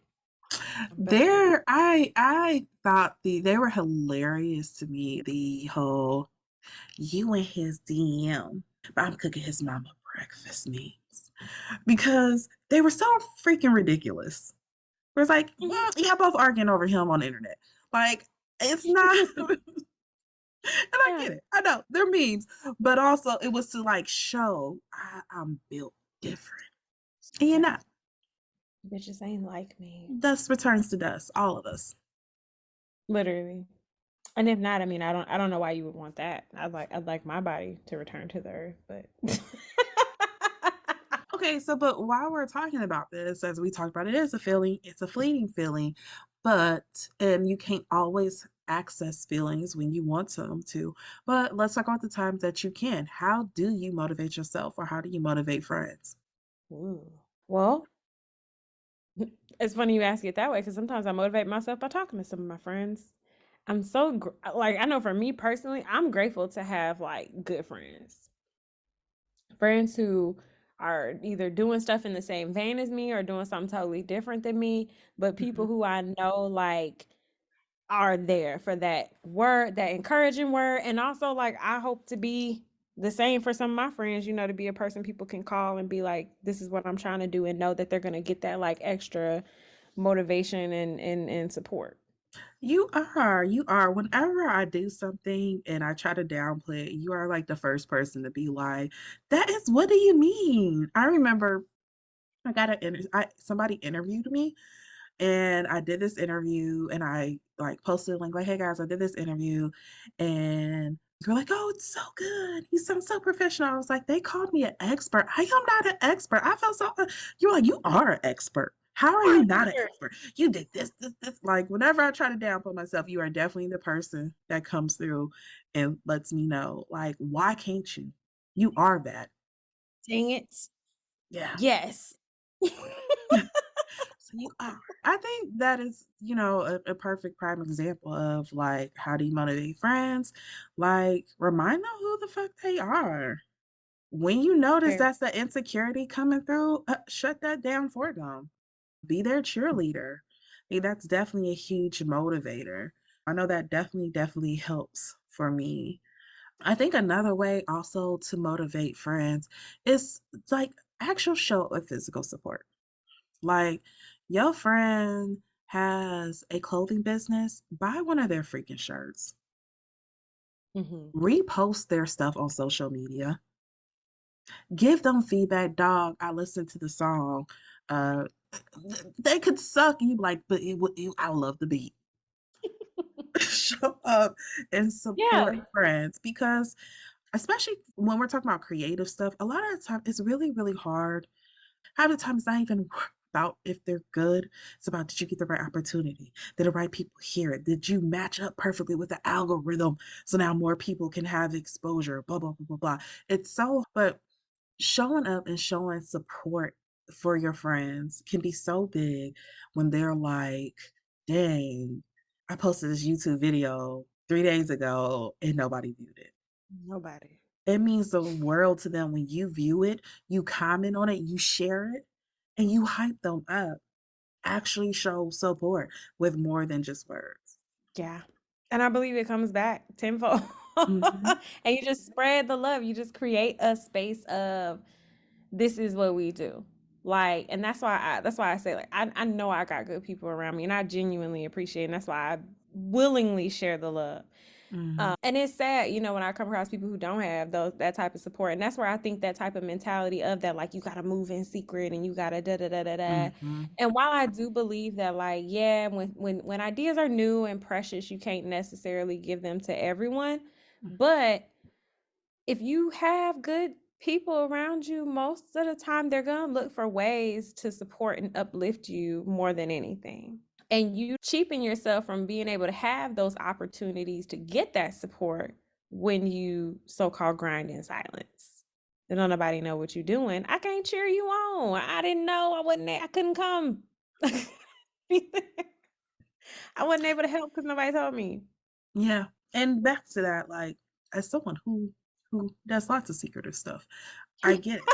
I'm built different. I thought they were hilarious to me. The whole you and his DM, but I'm cooking his mama breakfast meals because they were so freaking ridiculous. It was like, Mhm. y'all both arguing over him on the internet. Like, it's not, and I Yeah. get it. I know they're memes, but also it was to like show I'm built different. And you're Yeah. not. Bitches ain't like me. Dust returns to dust, all of us. Literally. And if not, I mean, I don't know why you would want that. I'd like my body to return to the earth, but Okay, so but while we're talking about this, as we talked about, it is a feeling, it's a fleeting feeling, and you can't always access feelings when you want them to. But let's talk about the times that you can. How do you motivate yourself, or how do you motivate friends? Ooh. Well, it's funny you ask it that way because sometimes I motivate myself by talking to some of my friends. I'm so like I know for me personally, I'm grateful to have like good friends. Friends who are either doing stuff in the same vein as me or doing something totally different than me, but people Mhm. who I know like are there for that word, that encouraging word. And also, like, I hope to be the same for some of my friends, to be a person people can call and be like, this is what I'm trying to do, and know that they're going to get that like extra motivation and support. You are. Whenever I do something and I try to downplay it, you are like the first person to be like, "That is what do you mean?" I remember I got an somebody interviewed me and I did this interview and I like posted a link like, "Hey guys, I did this interview," and they're like, "Oh, it's so good. You sound so professional." I was like, "They called me an expert. I am not an expert." I felt so. You're like, "You are an expert. How are you not an expert? You did this, this, this." Like whenever I try to downplay myself, you are definitely the person that comes through and lets me know, like, why can't you? You are that. Dang it. Yeah. Yes. So you are. I think that is, a perfect prime example of like how do you motivate friends? Like remind them who the fuck they are. When you notice Very. that's the insecurity coming through, shut that down for them. Be their cheerleader. That's definitely a huge motivator. I know that definitely helps for me. I think another way also to motivate friends is like actual show up with physical support. Like, your friend has a clothing business, buy one of their freaking shirts. Mhm. Repost their stuff on social media. Give them feedback, "Dog, I listened to the song." Uh, they could suck, you like, but I love the beat. Show up and support Yeah. friends because especially when we're talking about creative stuff, a lot of the time it's really, really hard. Half the time, it's not even about if they're good. It's about did you get the right opportunity? Did the right people hear it? Did you match up perfectly with the algorithm so now more people can have exposure? Blah, blah, blah, blah, blah. It's so, but showing up and showing support for your friends can be so big when they're like, dang, I posted this YouTube video 3 days ago and nobody viewed it. Nobody. It means the world to them when you view it, you comment on it, you share it, and you hype them up. Actually show support with more than just words. Yeah. And I believe it comes back tenfold. Mhm, And you just spread the love. You just create a space of this is what we do. Like, and that's why I say like I know I got good people around me and I genuinely appreciate it, and that's why I willingly share the love. mhm, And it's sad, when I come across people who don't have that type of support. And that's where I think that type of mentality of that, like, you got to move in secret and you got to da da da da da. mhm, And while I do believe that, like, yeah, when ideas are new and precious, you can't necessarily give them to everyone. mm. But if you have good people around you, most of the time they're going to look for ways to support and uplift you more than anything. And you cheapen yourself from being able to have those opportunities to get that support when you so-called grind in silence. And don't nobody know what you're doing. I can't cheer you on. I didn't know. I wasn't there. I couldn't come. I wasn't able to help because nobody told me. Yeah, and back to that, like, as someone who does lots of secretive stuff, I get it.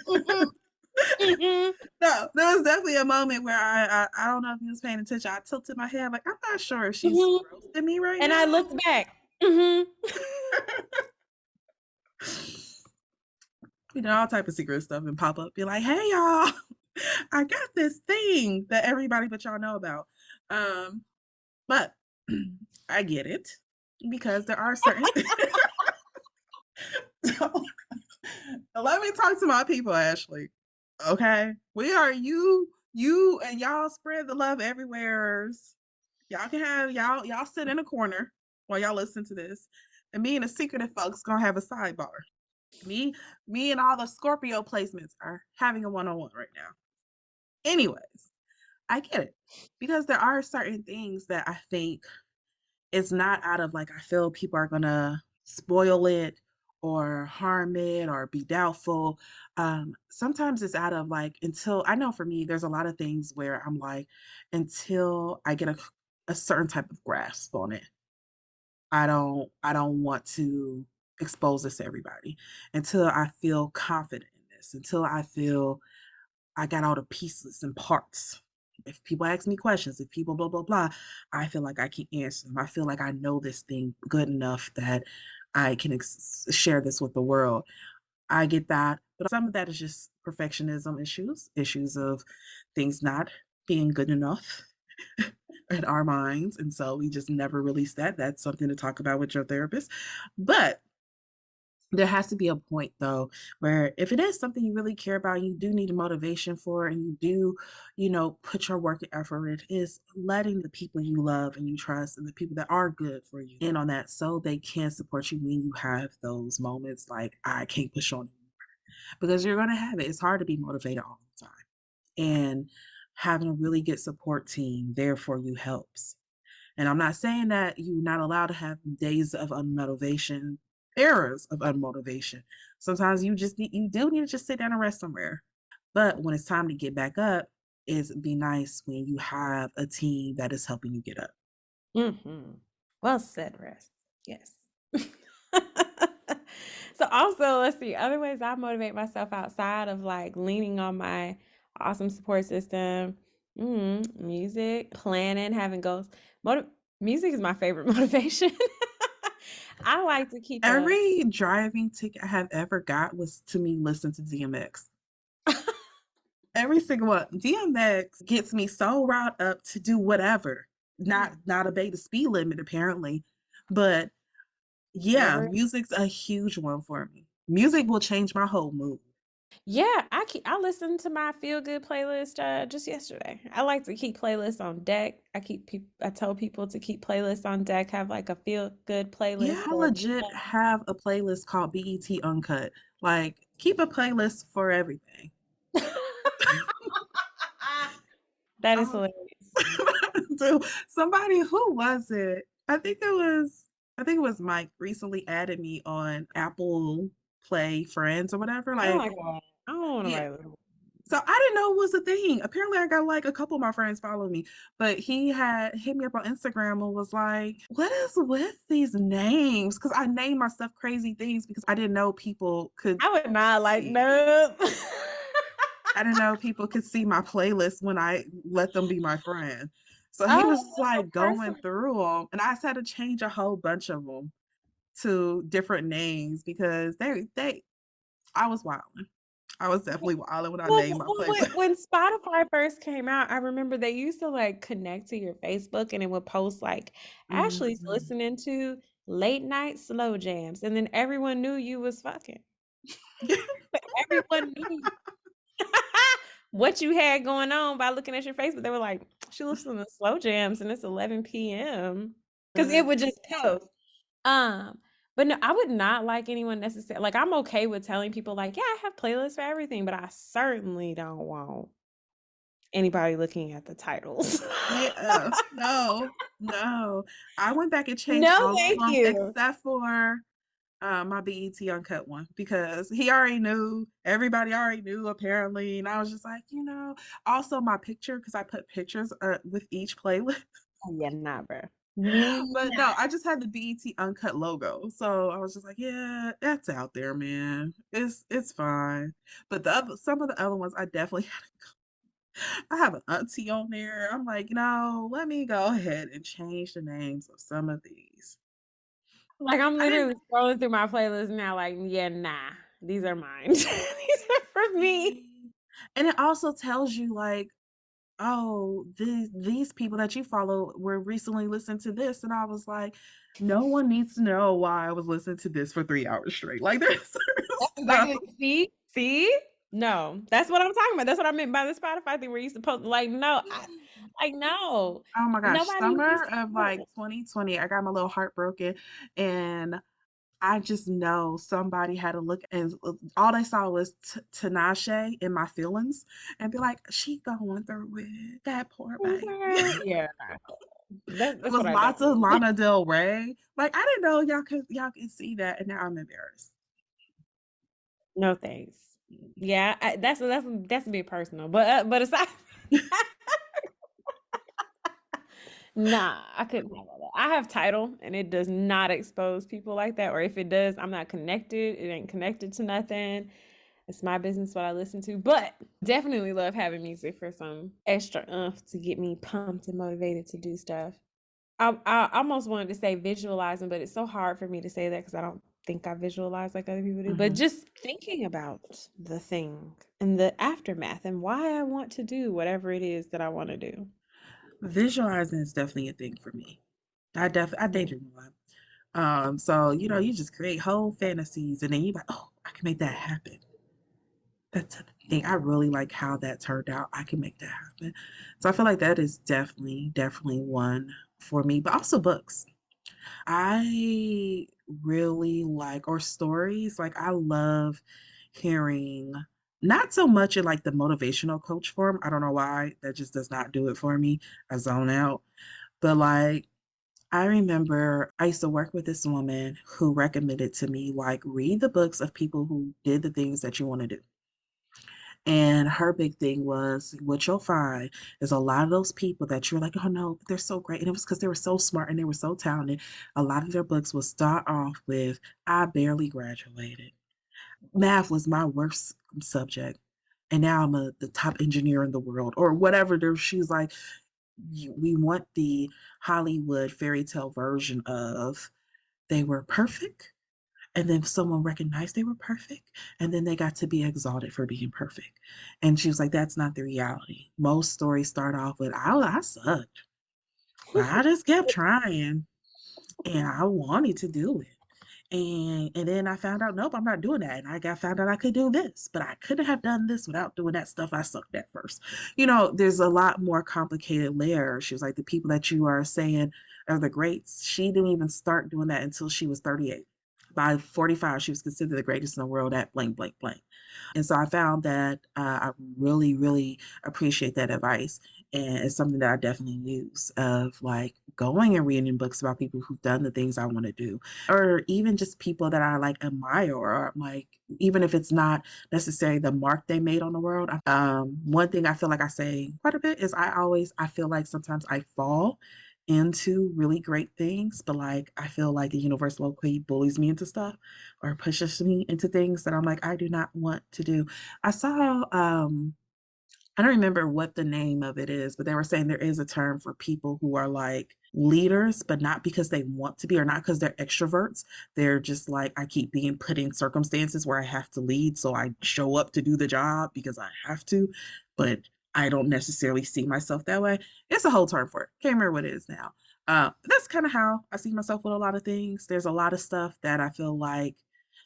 Mhm, mhm, No, there was definitely a moment where I don't know if you was paying attention, I tilted my head like, "I'm not sure if she's mhm. roasting me right And I now." looked back. Mhm. We did all type of secret stuff and pop up, be like, "Hey, y'all, I got this thing that everybody but y'all know about." Um, but I get it because there are certain so, let me talk to my people, Ashley. Okay? We are you and y'all spread the love everywhere. Y'all can have y'all sit in a corner while y'all listen to this. And me and the secretive folks gonna have a sidebar. Me, me and all the Scorpio placements are having a one-on-one right now. Anyways, I get it. Because there are certain things that I think it's not out of like I feel people are gonna spoil it or harm it or be doubtful. Sometimes it's out of like until I know for me, there's a lot of things where I'm like, until I get a certain type of grasp on it. I don't want to expose this to everybody until I feel confident in this, until I feel I got all the pieces and parts. If people ask me questions, if people blah blah blah, I feel like I can answer them. I feel like I know this thing good enough that I can share this with the world. I get that, but some of that is just perfectionism issues of things not being good enough in our minds, and so we just never release that. That's something to talk about with your therapist. But there has to be a point though where if it is something you really care about, you do need a motivation for, and you do, put your work and effort, it is letting the people you love and you trust and the people that are good for you in on that so they can support you when you have those moments like I can't push on you, because you're gonna have it. It's hard to be motivated all the time. And having a really good support team there for you helps. And I'm not saying that you're not allowed to have days of unmotivation, eras of unmotivation. Sometimes you do need to just sit down and rest somewhere. But when it's time to get back up, it's be nice when you have a team that is helping you get up. Mhm. Well said, Rest. Yes. So also, let's see, other ways I motivate myself outside of like leaning on my awesome support system. Music, planning, having goals. Motiv Music is my favorite motivation. I like to keep a Every driving ticket I have ever got was to me listen to DMX. Every single one. DMX gets me so riled up to do whatever. Not obey the speed limit apparently. But yeah, never. music's a huge one for me. Music will change my whole mood. Yeah, I listened to my feel good playlist just yesterday. I like to keep playlists on deck. I tell people to keep playlists on deck, have like a feel good Yeah, playlist I for legit have a playlist called BET Uncut. Like, keep a playlist for everything. that is Um, hilarious. so somebody, who was it? I think it was Mike recently added me on Apple Play Friends or whatever. Oh Like, my God. I don't want to yeah. write little. So I didn't know it was a thing. Apparently, I got like a couple of my friends follow me, but he had hit me up on Instagram and was like, "What is with these names?" Because I named my stuff crazy things because I didn't know people could I would not like see. no. I didn't know people could see my playlist when I let them be my friend. So he Oh, was that's so like going personal. through them, and I just had to change a whole bunch of them to different names because they I was wilding. I was definitely wilding when I named my playlist. When Spotify first came out, I remember they used to like connect to your Facebook and it would post like Ashley's Mhm. listening to late night slow jams, and then everyone knew you was fucking. Everyone knew what you had going on by looking at your Facebook. They were like, she listens to slow jams and it's 11 p.m. Because it would just post. Um, but no, I would not like anyone necessarily like I'm okay with telling people like, yeah, I have playlists for everything, but I certainly don't want anybody looking at the titles. Yeah, no, no. I went back and changed No, all of thank them you. except for my BET Uncut one because he already knew, everybody already knew apparently, and I was just like, also my picture because I put pictures with each playlist. Oh, yeah, nah, bro. Me But nah. no, I just had the BET Uncut logo, so I was just like, yeah, that's out there, man. It's fine. But some of the other ones, I definitely I have an auntie on there. I'm like, let me go ahead and change the names of some of these. Like I'm I didn't literally scrolling through my playlist now, like, yeah, nah. These are mine. These are for me. see. And it also tells you like, oh, these people that you follow were recently listening to this. And I was like, no one needs to know why I was listening to this for 3 hours straight. Like there's That's stuff. exactly see? No. That's what I'm talking about. That's what I meant by the Spotify thing where you supposed like, no, no. Oh my gosh, Nobody needs summer to of know. like 2020, I got my little heart broken, and I just know somebody had to look and all they saw was Tinashe in my feelings and be like, "She going through it, that poor baby." Yeah, It that's was what I lots of definitely Lana Del Rey. Like, I didn't know y'all could see that, and now I'm embarrassed. no thanks. Yeah, that's a bit personal, but aside Nah, I couldn't handle that. I have title and it does not expose people like that. Or if it does, I'm not connected. It ain't connected to nothing. It's my business what I listen to. But definitely love having music for some extra oomph to get me pumped and motivated to do stuff. I almost wanted to say visualizing, but it's so hard for me to say that because I don't think I visualize like other people do. But Mhm. just thinking about the thing and the aftermath and why I want to do whatever it is that I want to do. Visualizing is definitely a thing for me. I Mhm. daydream a lot. So you just create whole fantasies and then you like, oh, I can make that happen. That's the thing. I really like how that turned out. I can make that happen. So I feel like that is definitely one for me, but also books. I really like or stories. Like I love hearing not so much in like the motivational coach form. I don't know why. That just does not do it for me. I zone out. But like I remember I used to work with this woman who recommended to me like read the books of people who did the things that you want to do. And her big thing was what you'll find is a lot of those people that you're like, oh no, they're so great. And it was because they were so smart and they were so talented. A lot of their books will start off with, I barely graduated. Math was my worst subject. And now I'm the top engineer in the world, or whatever. She's like, we want the Hollywood fairy tale version of they were perfect and then someone recognized they were perfect and then they got to be exalted for being perfect, and she was like, that's not the reality. Most stories start off with, I sucked, but I just kept trying and I wanted to do it. And then I found out, nope, I'm not doing that. And I got found out I could do this, but I couldn't have done this without doing that stuff I sucked at first. There's a lot more complicated layers. She was like, the people that you are saying are the greats, she didn't even start doing that until she was 38. By 45, she was considered the greatest in the world at blank, blank, blank. And so I found that I really, really appreciate that advice. And it's something that I definitely use of like going and reading books about people who've done the things I want to do, or even just people that I like admire, or like, even if it's not necessarily the mark they made on the world. One thing I feel like I say quite a bit is I feel like sometimes I fall into really great things, but like I feel like the universe locally bullies me into stuff or pushes me into things that I'm like, I do not want to do. I saw I don't remember what the name of it is, but they were saying there is a term for people who are like leaders, but not because they want to be or not because they're extroverts. They're just like, I keep being put in circumstances where I have to lead. So I show up to do the job because I have to, but I don't necessarily see myself that way. It's a whole term for it. Can't remember what it is now. That's kind of how I see myself with a lot of things. There's a lot of stuff that I feel like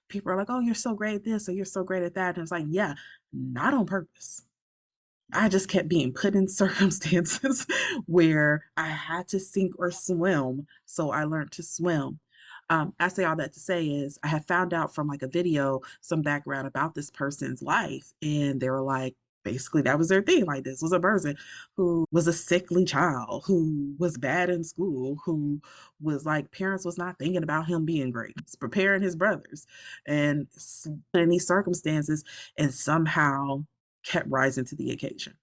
people are like, oh, you're so great at this or you're so great at that. And it's like, yeah, not on purpose. I just kept being put in circumstances where I had to sink or swim. So I learned to swim. I say all that to say is I had found out from like a video some background about this person's life, and they were like, basically that was their thing. Like this was a person who was a sickly child, who was bad in school, who was like parents was not thinking about him being great, was preparing his brothers, and in these circumstances, and somehow kept rising to the occasion.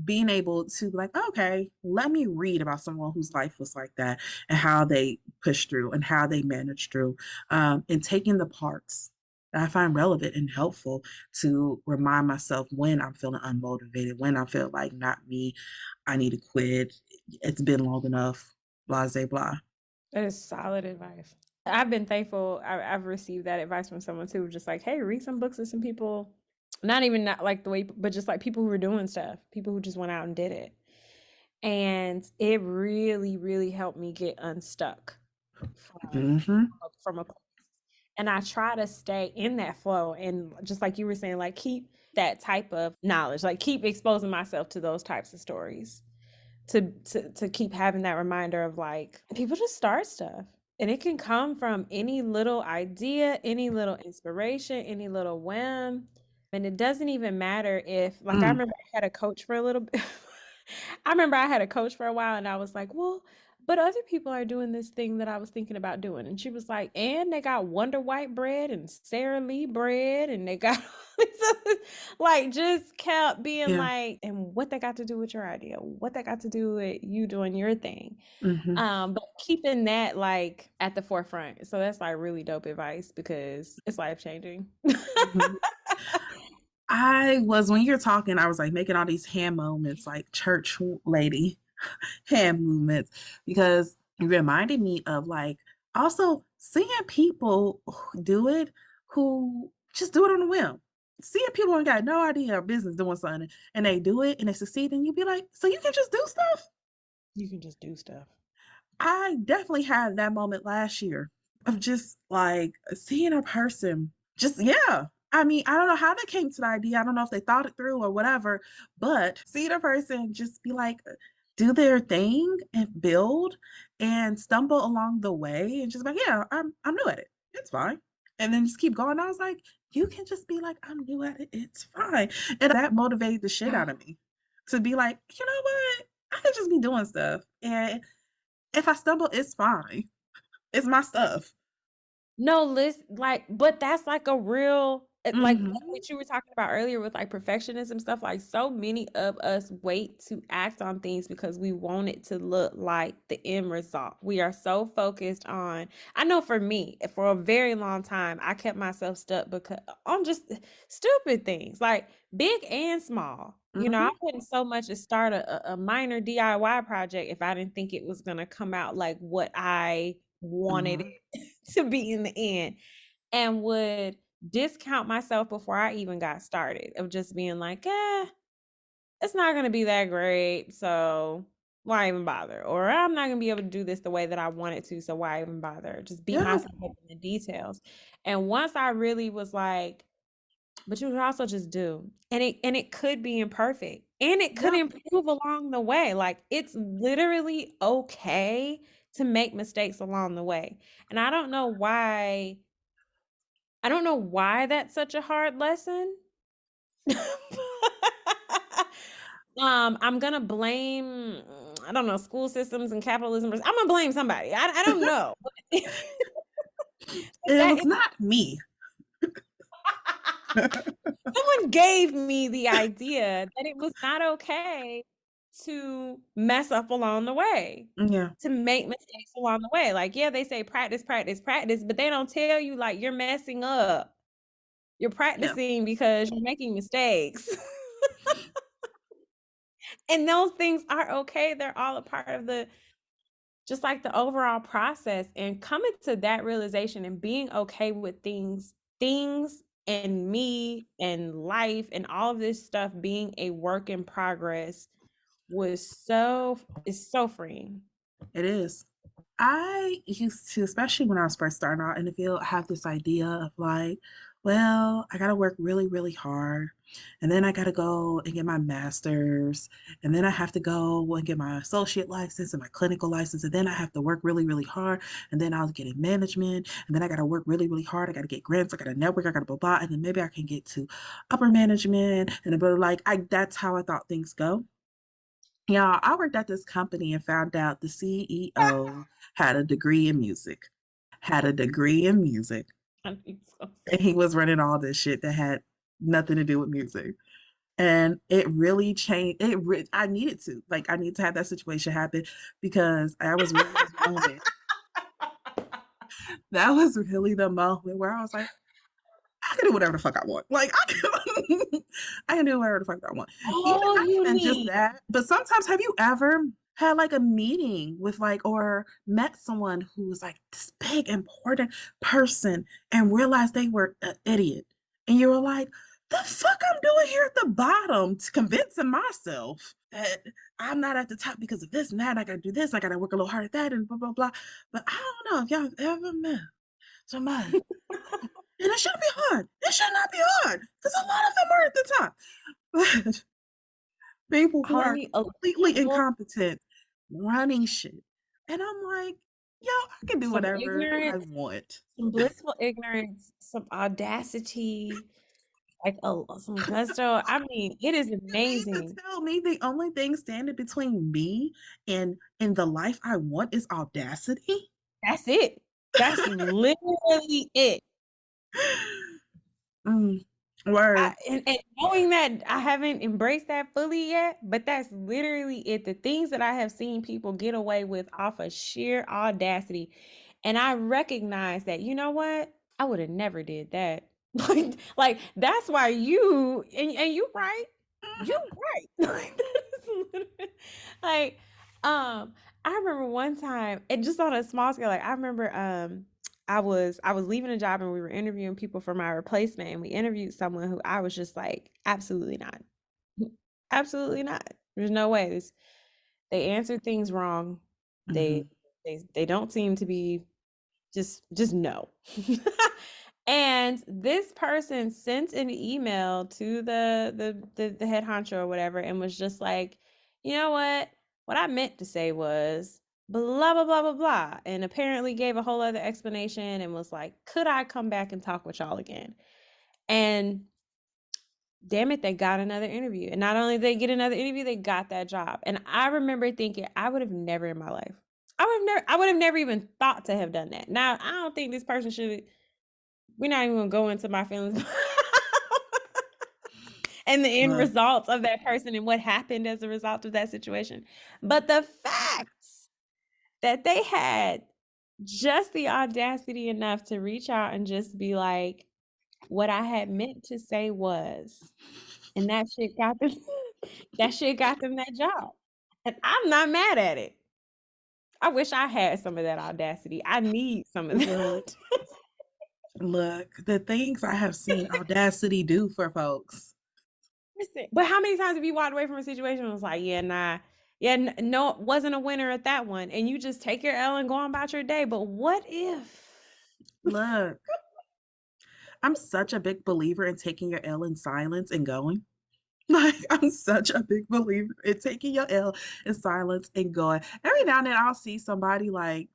Being able to be like, okay, let me read about someone whose life was like that and how they pushed through and how they managed through, and taking the parts that I find relevant and helpful to remind myself when I'm feeling unmotivated, when I feel like not me, I need to quit. It's been long enough, blah, blah, blah. That is solid advice. I've been thankful. I've received that advice from someone too, just like, hey, read some books of some people, not even not like the way, but just like people who were doing stuff, people who just went out and did it. And it really, really helped me get unstuck Mm-hmm. from a place. And I try to stay in that flow. And just like you were saying, like keep that type of knowledge, like keep exposing myself to those types of stories to keep having that reminder of like people just start stuff and it can come from any little idea, any little inspiration, any little whim. And it doesn't even matter if like I Mm. remember I had a coach for a little bit. I remember I had a coach for a while and I was like, well, but other people are doing this thing that I was thinking about doing. And she was like, and they got Wonder White bread and Sara Lee bread and they got Like, just kept being Yeah. like, and what that got to do with your idea? What that got to do with you doing your thing? Mhm. But keeping that like at the forefront. So that's like really dope advice because it's life changing. Mhm. I was when you're talking, I was like making all these hand movements, like church lady hand movements, because it reminded me of like also seeing people who do it who just do it on a whim. Seeing people who got no idea or business doing something and they do it and they succeed, and you be like, so you can just do stuff? You can just do stuff. I definitely had that moment last year of just like seeing a person just, yeah. I mean, I don't know how they came to the idea. I don't know if they thought it through or whatever, but seeing a person just be like, do their thing and build and stumble along the way and just like, yeah, I'm new at it. It's fine. And then just keep going. I was like, you can just be like, I'm new at it. It's fine. And that motivated the shit out of me to be like, you know what? I could just be doing stuff. And if I stumble, it's fine. It's my stuff. No, listen, like, but that's like a real, like Mhm. what you were talking about earlier with like perfectionism stuff. Like, so many of us wait to act on things because we want it to look like the end result. We are so focused on, I know for me, for a very long time, I kept myself stuck because on just stupid things, like big and small. You know, I Mhm. wouldn't so much as start a minor DIY project if I didn't think it was gonna come out like what I wanted Mhm. to be in the end, and would discount myself before I even got started of just being like, it's not gonna be that great, so why even bother? Or I'm not gonna be able to do this the way that I want it to, so why even bother? Just beat Yeah. myself up in the details. And once I really was like, but you could also just do. And it could be imperfect. And it could Yeah. improve along the way. Like, it's literally okay to make mistakes along the way. And I don't know why that's such a hard lesson. I'm gonna blame, I don't know, school systems and capitalism. I'm gonna blame somebody. I don't know. But It that was is not me. someone gave me the idea that it was not okay to mess up along the way, Yeah. to make mistakes along the way. Like, yeah, they say practice, practice, practice, but they don't tell you like you're messing up. You're Yeah. practicing because you're making mistakes. And those things are okay. They're all a part of the just like the overall process, and coming to that realization and being okay with things and me and life and all of this stuff being a work in progress was so is so freeing. It is. I used to, especially when I was first starting out in the field, have this idea of like, well, I got to work really, really hard. And then I got to go and get my master's. And then I have to go and get my associate license and my clinical license. And then I have to work really, really hard. And then I'll get in management. And then I got to work really, really hard. I got to get grants. I got to network. I got to blah, blah. And then maybe I can get to upper management. And then, but like, that's how I thought things go. Yeah, I worked at this company and found out the CEO had a degree in music, had a degree in music, I'm so and he was running all this shit that had nothing to do with music. And it really changed. I needed to, like, I need to have that situation happen because I was really the moment. That was really the moment where I was like, I can do whatever the fuck I want. Like I can, I can do whatever the fuck I want. Even all not you even just need. that, but sometimes have you ever had like a meeting with like or met someone who was like this big important person and realized they were an idiot, and you were like, the fuck I'm doing here at the bottom to convincing myself that I'm not at the top because of this and that. I gotta do this. I gotta work a little hard at that and blah blah blah. But I don't know if y'all have ever met somebody, and it shouldn't be hard. It should not be hard because a lot of them are at the top. But people who are Homie, a completely little, incompetent running shit. And I'm like, yo, I can do some whatever I ignorance, want. some blissful ignorance, some audacity, like some gusto. I mean, it is You mean to amazing. tell me the only thing standing between me and the life I want is audacity? That's it. That's literally it. Mm. Word. And knowing that I haven't embraced that fully yet, but that's literally it. The things that I have seen people get away with off of sheer audacity. And I recognize that, you know what? I would have never did that. Like that's why and you right. You Mhm. right. Like that is literally- like I remember one time, and just on a small scale, like I remember I was leaving a job and we were interviewing people for my replacement, and we interviewed someone who I was just like, absolutely not. Absolutely not. There's no way. They answered things wrong. They Mhm. they don't seem to be just no. And this person sent an email to the head honcho or whatever and was just like, you know what I meant to say was blah blah blah blah blah, and apparently gave a whole other explanation and was like, could I come back and talk with y'all again? And damn it, they got another interview. And not only did they get another interview, they got that job. And I remember thinking, I would have never in my life, I would have never even thought to have done that. Now, I don't think this person should, we're not even gonna go into my feelings and the end Look, results of that person and what happened as a result of that situation. But the facts that they had just the audacity enough to reach out and just be like, what I had meant to say was, and that shit got them that shit got them that job. And I'm not mad at it. I wish I had some of that audacity. I need some of look, that. look, the things I have seen Audacity do for folks. Listen, but how many times have you walked away from a situation and was like, yeah, nah, yeah, no, wasn't a winner at that one, and you just take your L and go on about your day? But what if? Look, I'm such a big believer in taking your L in silence and going. Like, I'm such a big believer in taking your L in silence and going. Every now and then I'll see somebody like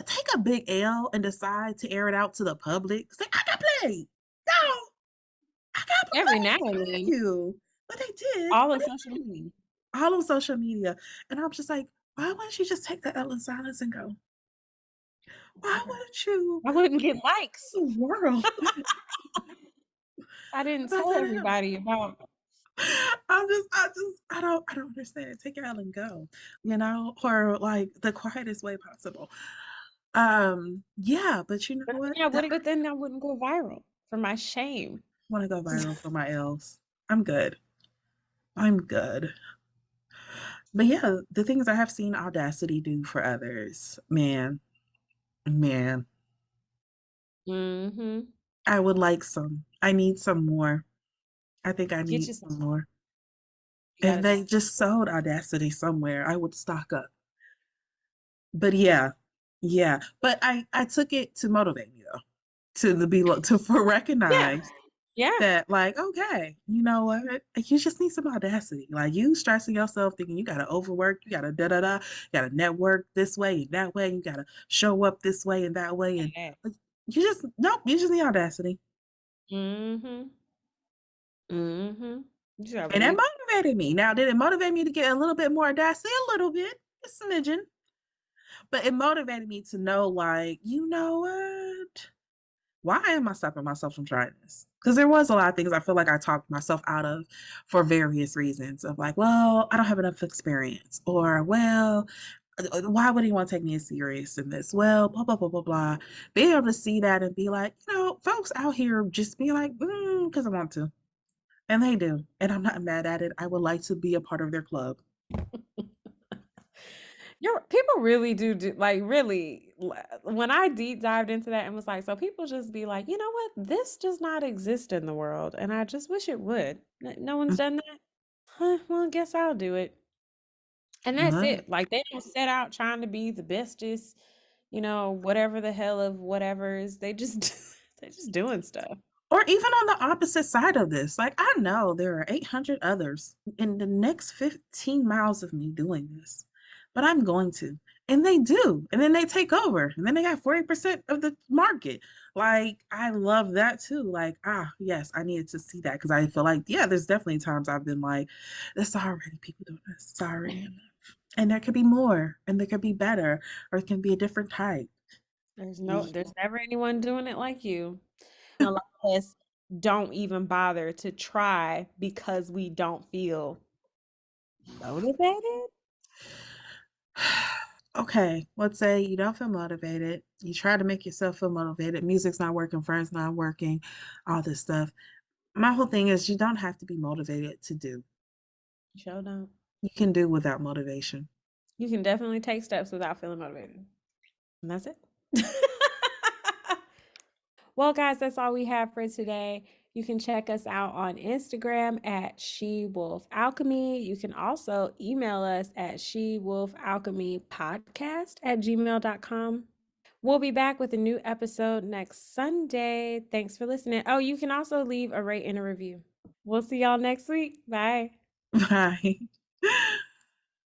take a big L and decide to air it out to the public. Say, I got played. No, I got Every now and played then, you. But they did. all But of social they media. did. All on social media. And I'm just like, why wouldn't you just take the L in silence and go? Why wouldn't you? I wouldn't get The likes. world. I didn't I tell said, hell. everybody about. I don't understand. Take your L and go, or like the quietest way possible. Yeah, but you know what? That But then I wouldn't go viral for my shame. want to go viral for my L's. I'm good. I'm good. But yeah, the things I have seen Audacity do for others, man, man, Mhm. I would like some. I need some more. I think I Get need you some. some more. You If gotta they just just sold Audacity somewhere, I would stock up. But yeah, yeah. But I took it to motivate me though, to for yeah, recognize yeah. that like, okay, you know what? You just need some audacity. Like you stressing yourself thinking you gotta overwork, you gotta da da da, you gotta network this way and that way, you gotta show up this way and that way. And Yeah. like, you just nope, you just need audacity. Mhm. Mhm. You just gotta And that believe. motivated me. Now, did it motivate me to get a little bit more audacity? A little bit, a smidgen. But it motivated me to know, like, you know what? Why am I stopping myself from trying this? Because there was a lot of things I feel like I talked myself out of for various reasons of like, well, I don't have enough experience, or well, why would anyone take me as serious in this? Well, blah blah blah blah blah. Being able to see that and be like, folks out here just be like, because I want to, and they do, and I'm not mad at it. I would like to be a part of their club. People really do like really when I deep dived into that and was like, so people just be like, you know what? This does not exist in the world, and I just wish it would. No one's done that. Huh, well, I guess I'll do it. And that's Mhm. it. Like they don't set out trying to be the bestest, whatever the hell of whatever's. They just they just doing stuff. Or even on the opposite side of this, like I know there are 800 others in the next 15 miles of me doing this, but I'm going to. And they do. And then they take over. And then they got 40% of the market. Like, I love that too. Like, yes, I needed to see that because I feel like, yeah, there's definitely times I've been like, there's already people doing this. It's already enough. And there could be more, and there could be better, or it can be a different type. There's never anyone doing it like you. A lot less. don't even bother to try because we don't feel motivated? Okay, let's say you don't feel motivated. You try to make yourself feel motivated. Music's not working, friends not working, all this stuff. My whole thing is you don't have to be motivated to do. Sure don't. You can do without motivation. You can definitely take steps without feeling motivated. And that's it. Well, guys, that's all we have for today. You can check us out on Instagram at She Wolf Alchemy. You can also email us at shewolfalchemypodcast@gmail.com. We'll be back with a new episode next Sunday. Thanks for listening. Oh, you can also leave a rate and a review. We'll see y'all next week. Bye. Bye.